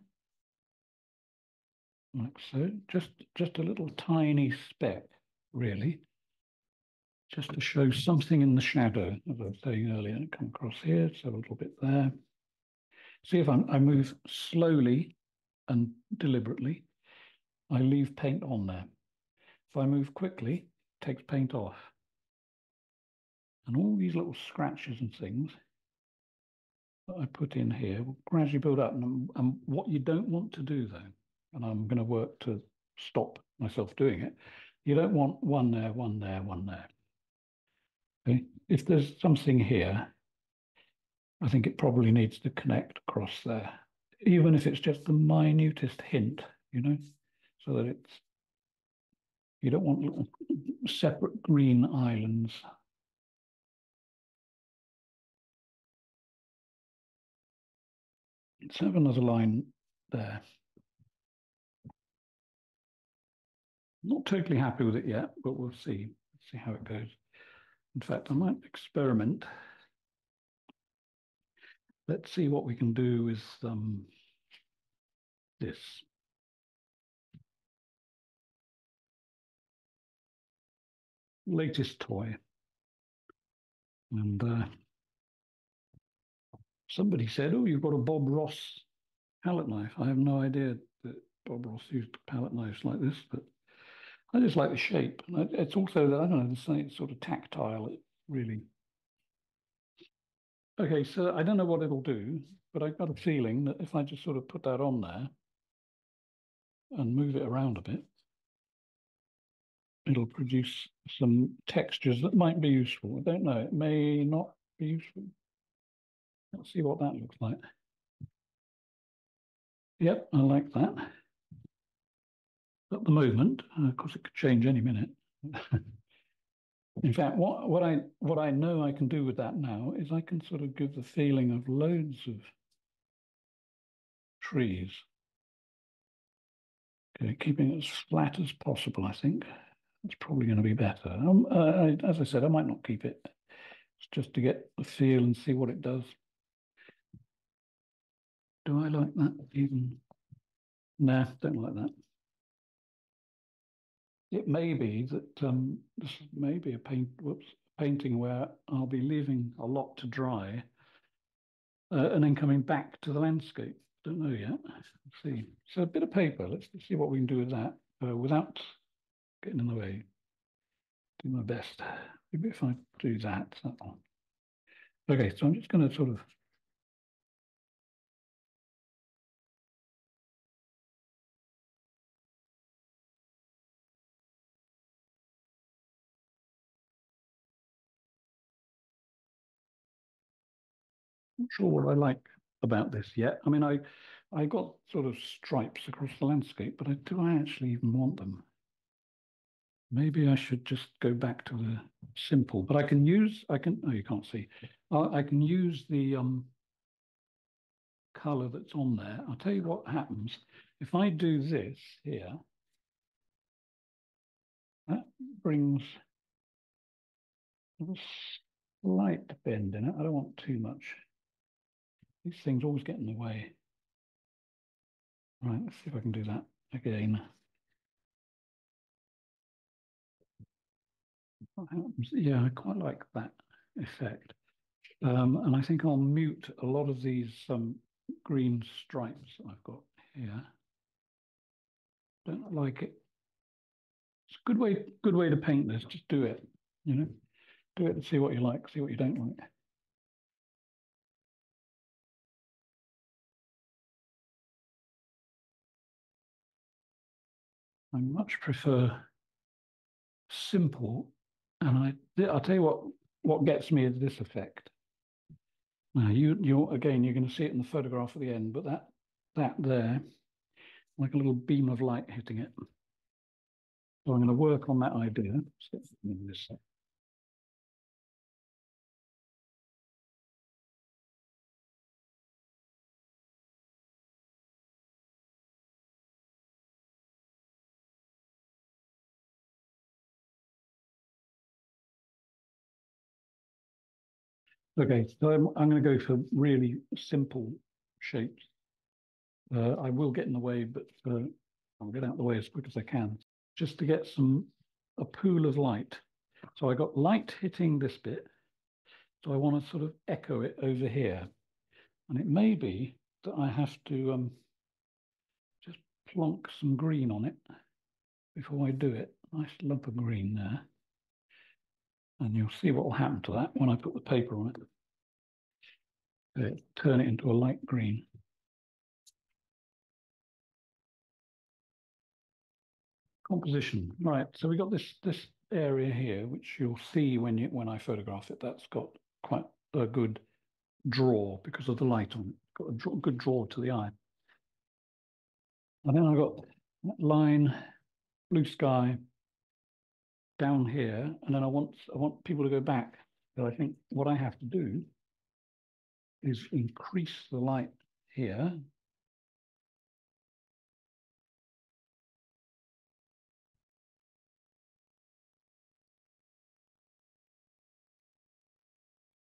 like so. Just a little tiny speck, really, just to show something in the shadow, as I was saying earlier. Come across here, so a little bit there. See if I move slowly and deliberately, I leave paint on there. If I move quickly, it takes paint off. And all these little scratches and things that I put in here will gradually build up. And what you don't want to do, though, and I'm going to work to stop myself doing it, you don't want one there, one there, one there. Okay? If there's something here, I think it probably needs to connect across there, even if it's just the minutest hint, so that you don't want little separate green islands. Let's have another line there. Not totally happy with it yet, but we'll see. See how it goes. In fact, I might experiment. Let's see what we can do with this. Latest toy. And somebody said, oh, you've got a Bob Ross palette knife. I have no idea that Bob Ross used palette knives like this, but I just like the shape. And it's also, I don't know, there's something sort of tactile. It really. Okay, so I don't know what it'll do, but I've got a feeling that if I just sort of put that on there and move it around a bit, it'll produce some textures that might be useful. I don't know, it may not be useful. Let's see what that looks like. Yep, I like that. At the moment, of course, it could change any minute. In fact, what I know I can do with that now is I can sort of give the feeling of loads of trees. Okay, keeping it as flat as possible, I think. It's probably going to be better. As I said, I might not keep it. It's just to get the feel and see what it does. Do I like that even? Nah, don't like that. It may be that this may be a painting where I'll be leaving a lot to dry and then coming back to the landscape. Don't know yet. Let's see. So a bit of paper. Let's see what we can do with that without getting in the way. Do my best. Maybe if I do that. Okay, so I'm just going to sort of not sure what I like about this yet. I mean, I got sort of stripes across the landscape, but do I actually even want them? Maybe I should just go back to the simple, but oh, you can't see. I can use the color that's on there. I'll tell you what happens. If I do this here, that brings a slight bend in it. I don't want too much. These things always get in the way. Right, let's see if I can do that again. Yeah, I quite like that effect. And I think I'll mute a lot of these green stripes I've got here. Don't like it. It's a good way to paint this. Just do it, do it and see what you like, see what you don't like. I much prefer simple, and I'll tell you what gets me is this effect. Now you're going to see it in the photograph at the end, but that there, like a little beam of light hitting it. So I'm going to work on that idea. Okay, so I'm going to go for really simple shapes. I will get in the way, but I'll get out of the way as quick as I can, just to get a pool of light. So I got light hitting this bit. So I want to sort of echo it over here. And it may be that I have to just plonk some green on it before I do it. Nice lump of green there. And you'll see what will happen to that when I put the paper on it. Turn it into a light green. Composition. Right, so we got this area here, which you'll see when I photograph it. That's got quite a good draw because of the light on it. Got a good draw to the eye. And then I've got that line, blue sky down here, and then I want people to go back. So I think what I have to do is increase the light here.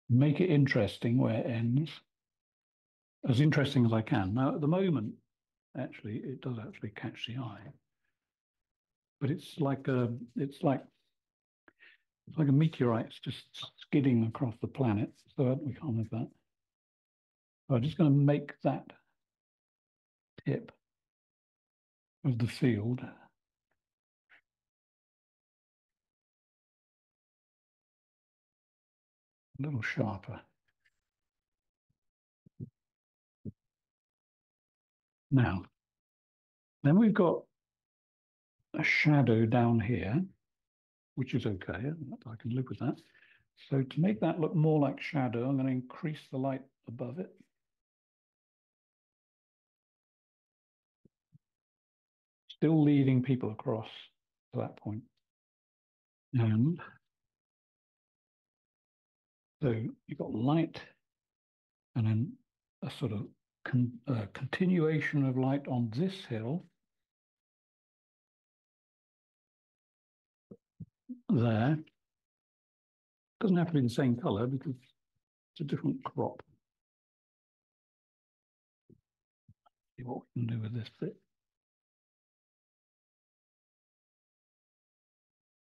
Make it interesting where it ends. As interesting as I can. Now, at the moment, actually, it does actually catch the eye. But it's like a meteorite. It's just skidding across the planet. So we can't have that. So I'm just going to make that tip of the field a little sharper. Now, then we've got a shadow down here, which is okay. I can live with that. So to make that look more like shadow, I'm going to increase the light above it. Still leading people across to that point. And so you've got light and then a sort of continuation of light on this hill. There. Doesn't have to be the same color because it's a different crop. See what we can do with this bit.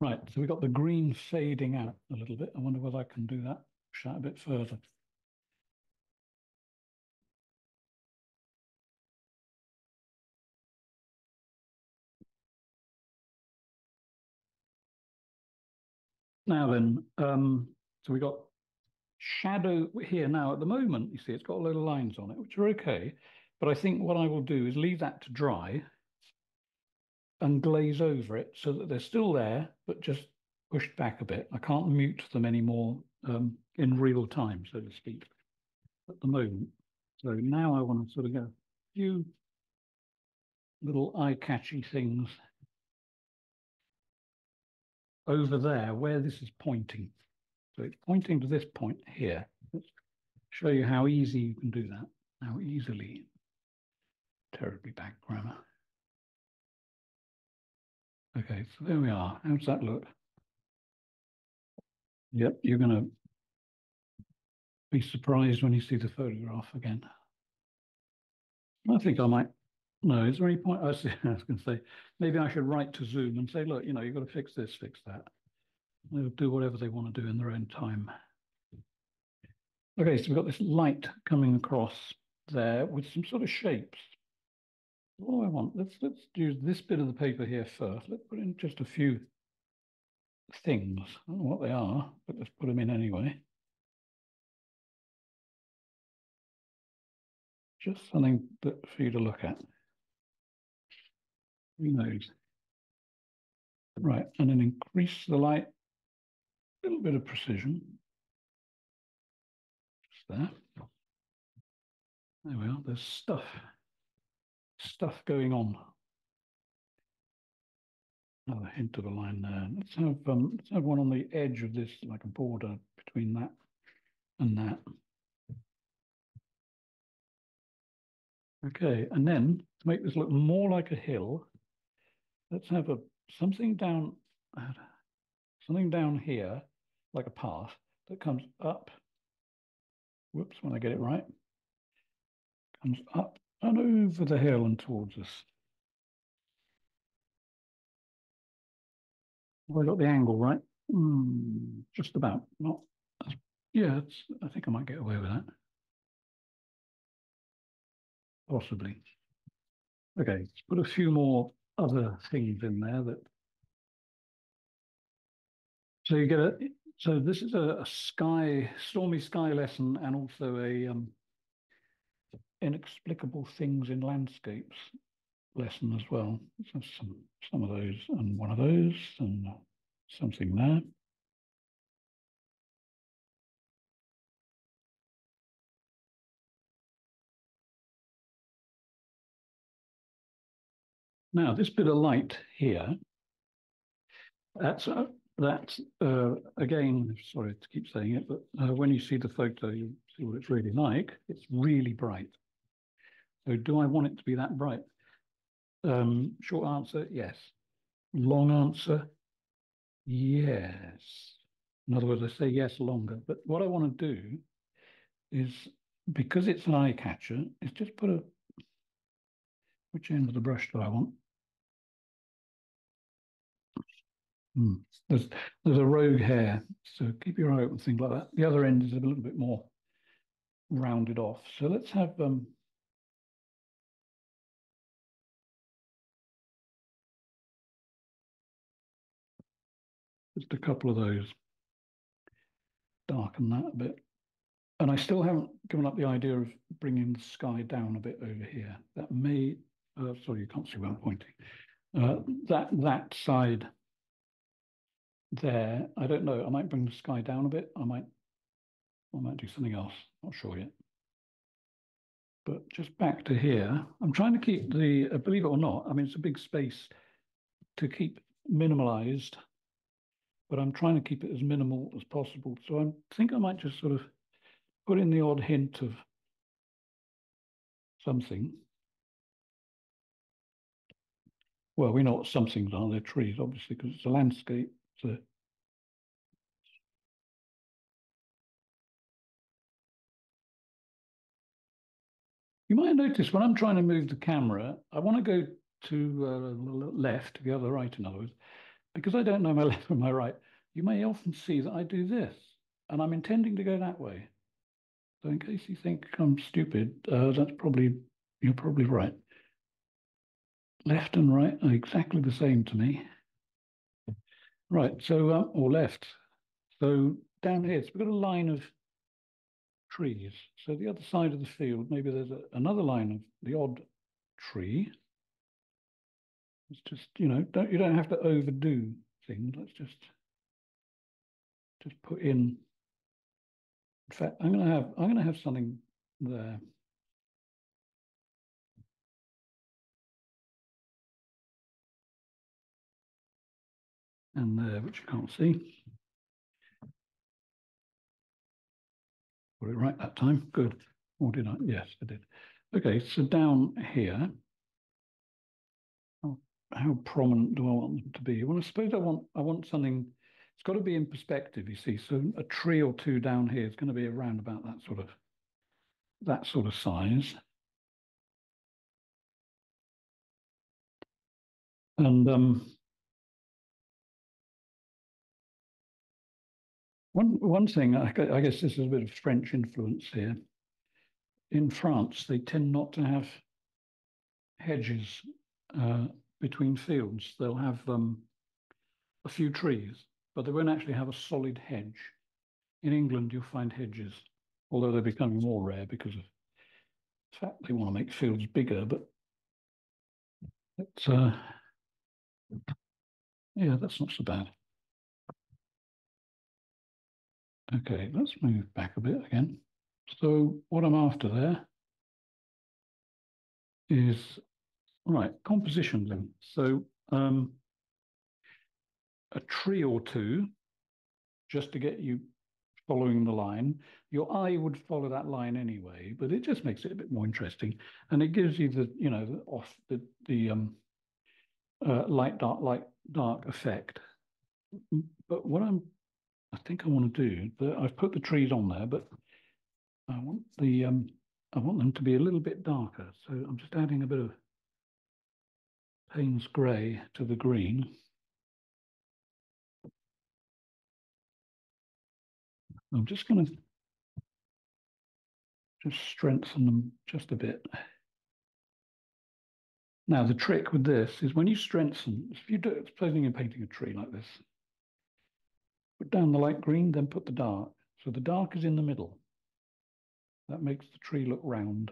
Right, so we've got the green fading out a little bit. I wonder whether I can do that, push that a bit further. Now then, so we got shadow here now. At the moment, you see it's got a load of lines on it, which are okay. But I think what I will do is leave that to dry and glaze over it so that they're still there, but just pushed back a bit. I can't mute them anymore in real time, so to speak, at the moment. So now I want to sort of go a few little eye-catchy things over there where this is pointing. So it's pointing to this point here. Let's show you how easy you can do that. How easily. Terribly bad grammar. Okay, so there we are. How does that look? Yep, you're going to be surprised when you see the photograph again. I think I might. No, is there any point? I was going to say, maybe I should write to Zoom and say, look, you know, you've got to fix this, fix that. They'll do whatever they want to do in their own time. Okay, so we've got this light coming across there with some sort of shapes. What do I want? Let's do this bit of the paper here first. Let's put in just a few things. I don't know what they are, but let's put them in anyway. Just something for you to look at. Who knows? Right, and then increase the light, a little bit of precision. Just there. There we are. There's stuff going on. Another hint of a line there. Let's have one on the edge of this, like a border between that and that. Okay, and then to make this look more like a hill, let's have something down here, like a path that comes up. Whoops, when I get it right, comes up and over the hill and towards us. Have I got the angle right? Just about. Not. Yeah, I think I might get away with that. Possibly. Okay, let's put a few more other things in there that. So you get a. So this is a stormy sky lesson, and also a inexplicable things in landscapes lesson as well. So some of those, and one of those, and something there. Now this bit of light here. That's again. Sorry to keep saying it, but when you see the photo, you see what it's really like. It's really bright. So, do I want it to be that bright? Short answer, yes. Long answer, yes. In other words, I say yes longer. But what I want to do is, because it's an eye catcher, is just put a, which end of the brush do I want? Hmm. There's there's a rogue hair, so keep your eye open, things like that. The other end is a little bit more rounded off. So let's have just a couple of those, darken that a bit. And I still haven't given up the idea of bringing the sky down a bit over here. That may, sorry, you can't see where I'm pointing. That side there, I don't know. I might bring the sky down a bit. I might do something else. Not sure yet. But just back to here, I'm trying to keep the, believe it or not, I mean, it's a big space to keep minimalized, but I'm trying to keep it as minimal as possible. So I think I might just sort of put in the odd hint of something. Well, we know what some things are. They're trees, obviously, because it's a landscape. So you might notice when I'm trying to move the camera, I want to go to the left, the other right, in other words, because I don't know my left from my right. You may often see that I do this, and I'm intending to go that way. So in case you think I'm stupid, you're probably right. Left and right are exactly the same to me. Right, so or left. So down here, so we've got a line of trees. So the other side of the field, maybe there's another line of the odd tree. It's just, you don't have to overdo things. Let's just put in. In fact, I'm gonna have something there. And there, which you can't see. Got it right that time. Good. Or did I? Yes, I did. Okay, so down here, how prominent do I want them to be? Well, I suppose I want something. It's got to be in perspective, you see. So a tree or two down here is going to be around about that sort of size. And one thing, I guess this is a bit of French influence here. In France, they tend not to have hedges uh, between fields. They'll have a few trees, but they won't actually have a solid hedge. In England, you'll find hedges, although they're becoming more rare because of the fact they want to make fields bigger. But it's, yeah, that's not so bad. Okay, let's move back a bit again. So what I'm after there is, right, composition then. So a tree or two, just to get you following the line. Your eye would follow that line anyway, but it just makes it a bit more interesting, and it gives you the light dark effect. But I think I want to do, I've put the trees on there, but I want them to be a little bit darker. So I'm just adding a bit of Payne's grey to the green. I'm just going to just strengthen them just a bit. Now, the trick with this is when you strengthen, if you do it, supposing you're painting a tree like this, put down the light green, then put the dark. So the dark is in the middle. That makes the tree look round.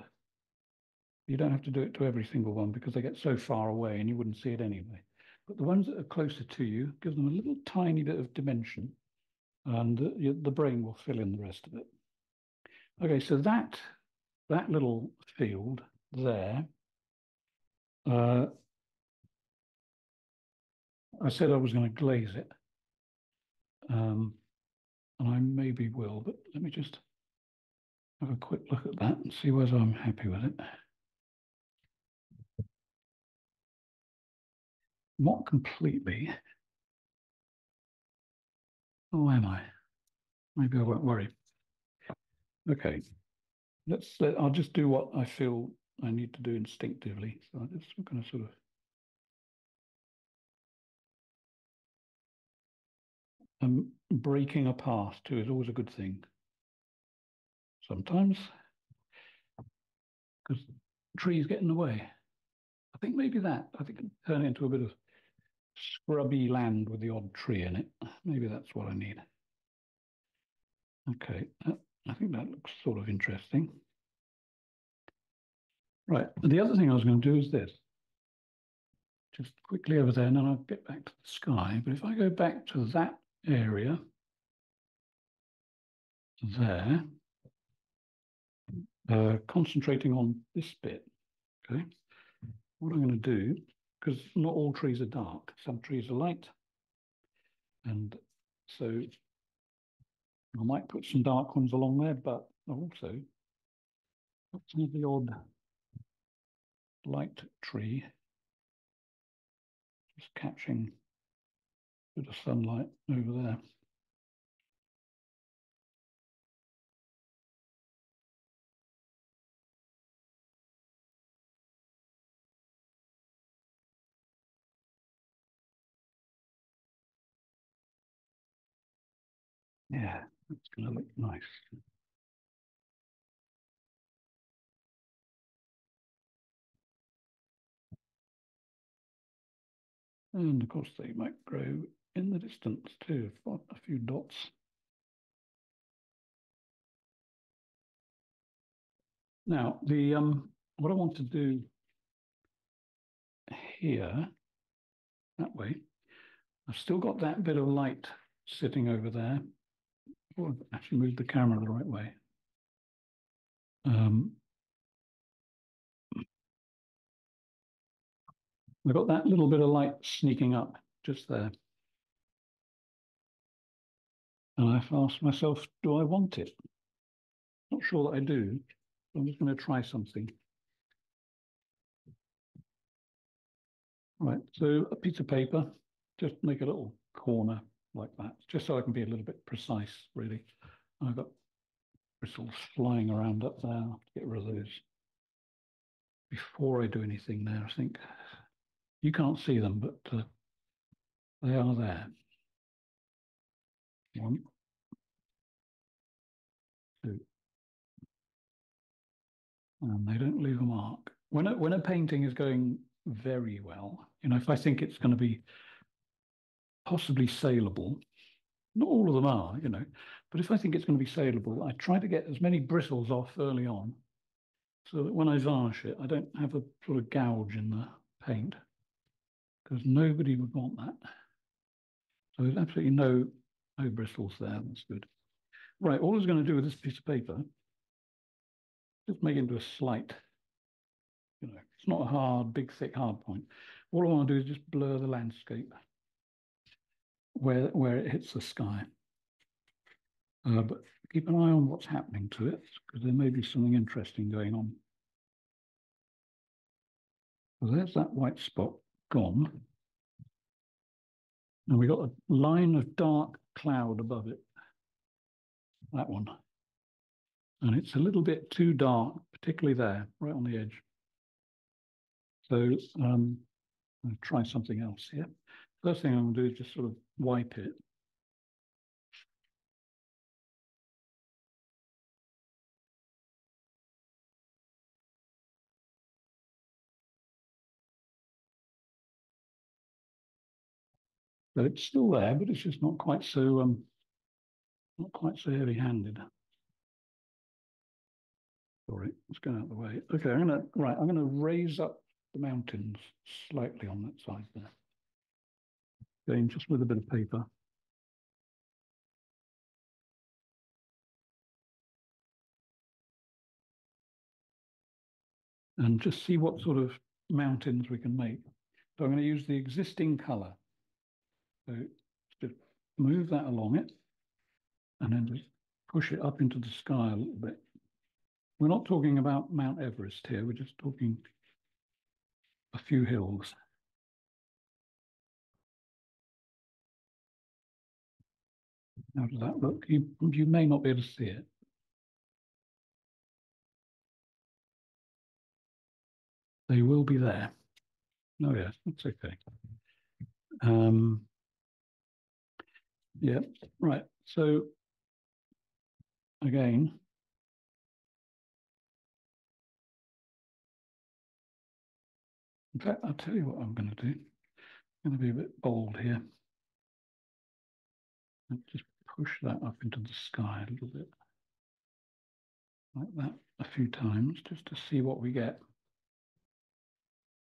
You don't have to do it to every single one because they get so far away and you wouldn't see it anyway. But the ones that are closer to you, give them a little tiny bit of dimension and the brain will fill in the rest of it. Okay, so that little field there, I said I was going to glaze it. And I maybe will, but let me just have a quick look at that and see whether I'm happy with it. Not completely. Oh, am I? Maybe I won't worry. Okay, I'll just do what I feel I need to do instinctively. So I'm just going to sort of breaking a path too is always a good thing. Sometimes, because trees get in the way. I think maybe that. I think it turn it into a bit of scrubby land with the odd tree in it. Maybe that's what I need. Okay, I think that looks sort of interesting. Right, the other thing I was going to do is this. Just quickly over there, and then I'll get back to the sky. But if I go back to that area there, concentrating on this bit, okay, what I'm going to do, because not all trees are dark, some trees are light, and so I might put some dark ones along there, but also put some of the odd light tree, just catching a bit of sunlight over there. Yeah, that's going to look nice. And of course, they might grow in the distance too, a few dots. Now, what I want to do here, that way, I've still got that bit of light sitting over there. Oh, I've actually moved the camera the right way. I've got that little bit of light sneaking up just there. And I've asked myself, do I want it? Not sure that I do. I'm just going to try something. Right, so a piece of paper, just make a little corner like that, just so I can be a little bit precise, really. I've got bristles flying around up there. I'll get rid of those before I do anything there, I think. You can't see them, but they are there. One, two, and they don't leave a mark. When a painting is going very well, you know, if I think it's going to be possibly saleable, not all of them are, you know, but if I think it's going to be saleable, I try to get as many bristles off early on so that when I varnish it, I don't have a sort of gouge in the paint because nobody would want that. So there's absolutely no bristles there. That's good. Right, all I was going to do with this piece of paper, just make it into a slight, you know, it's not a hard, big, thick, hard point. All I want to do is just blur the landscape where it hits the sky. But keep an eye on what's happening to it because there may be something interesting going on. So there's that white spot gone. And we got a line of dark cloud above it, that one. And it's a little bit too dark, particularly there, right on the edge. So I'm going to try something else here. First thing I'm going to do is just sort of wipe it. So it's still there, but it's just not quite so heavy-handed. Sorry, let's go out of the way. Okay, I'm gonna raise up the mountains slightly on that side there. Again, just with a bit of paper. And just see what sort of mountains we can make. So I'm going to use the existing color. So just move that along it and then just push it up into the sky a little bit. We're not talking about Mount Everest here. We're just talking a few hills. How does that look? You may not be able to see it. They will be there. Oh yes, that's okay. Yeah, right. So again, in fact, I'll tell you what I'm going to do. I'm going to be a bit bold here. And just push that up into the sky a little bit. Like that a few times, just to see what we get.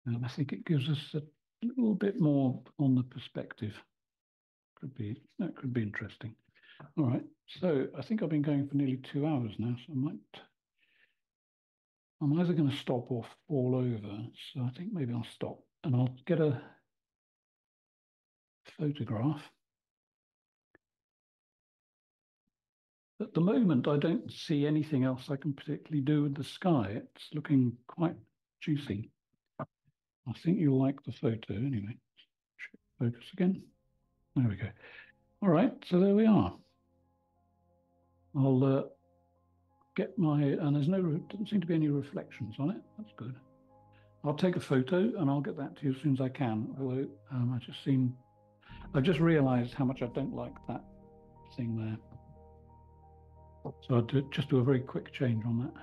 And I think it gives us a little bit more on the perspective. That could be interesting. All right, so I think I've been going for nearly 2 hours now, so I'm either going to stop or fall over. So I think maybe I'll stop and I'll get a photograph. At the moment, I don't see anything else I can particularly do with the sky. It's looking quite juicy. I think you'll like the photo anyway. Focus again. There we go. All right, so there we are. I'll get and doesn't seem to be any reflections on it. That's good. I'll take a photo and I'll get that to you as soon as I can. Although I've just realized how much I don't like that thing there. So I'll just do a very quick change on that.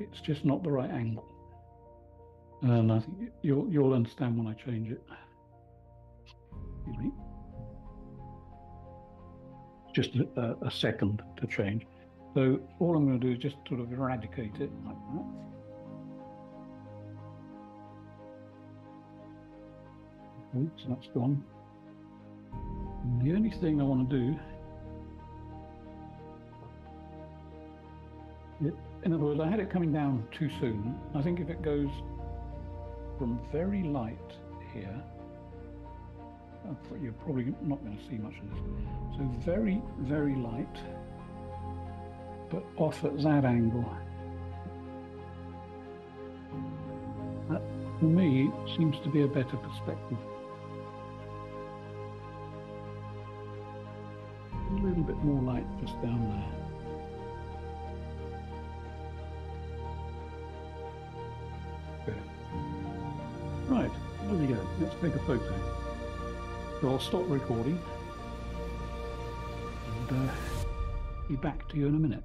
It's just not the right angle. And I think you'll understand when I change it. Excuse me. Just a second to change. So all I'm going to do is just sort of eradicate it like that. Okay, so that's gone. And the only thing I want to do, in other words, I had it coming down too soon. I think if it goes from very light here, you're probably not going to see much of this. So very, very light, but off at that angle. That, for me, seems to be a better perspective. A little bit more light just down there. Right, there we go. Let's take a photo. So I'll stop recording and be back to you in a minute.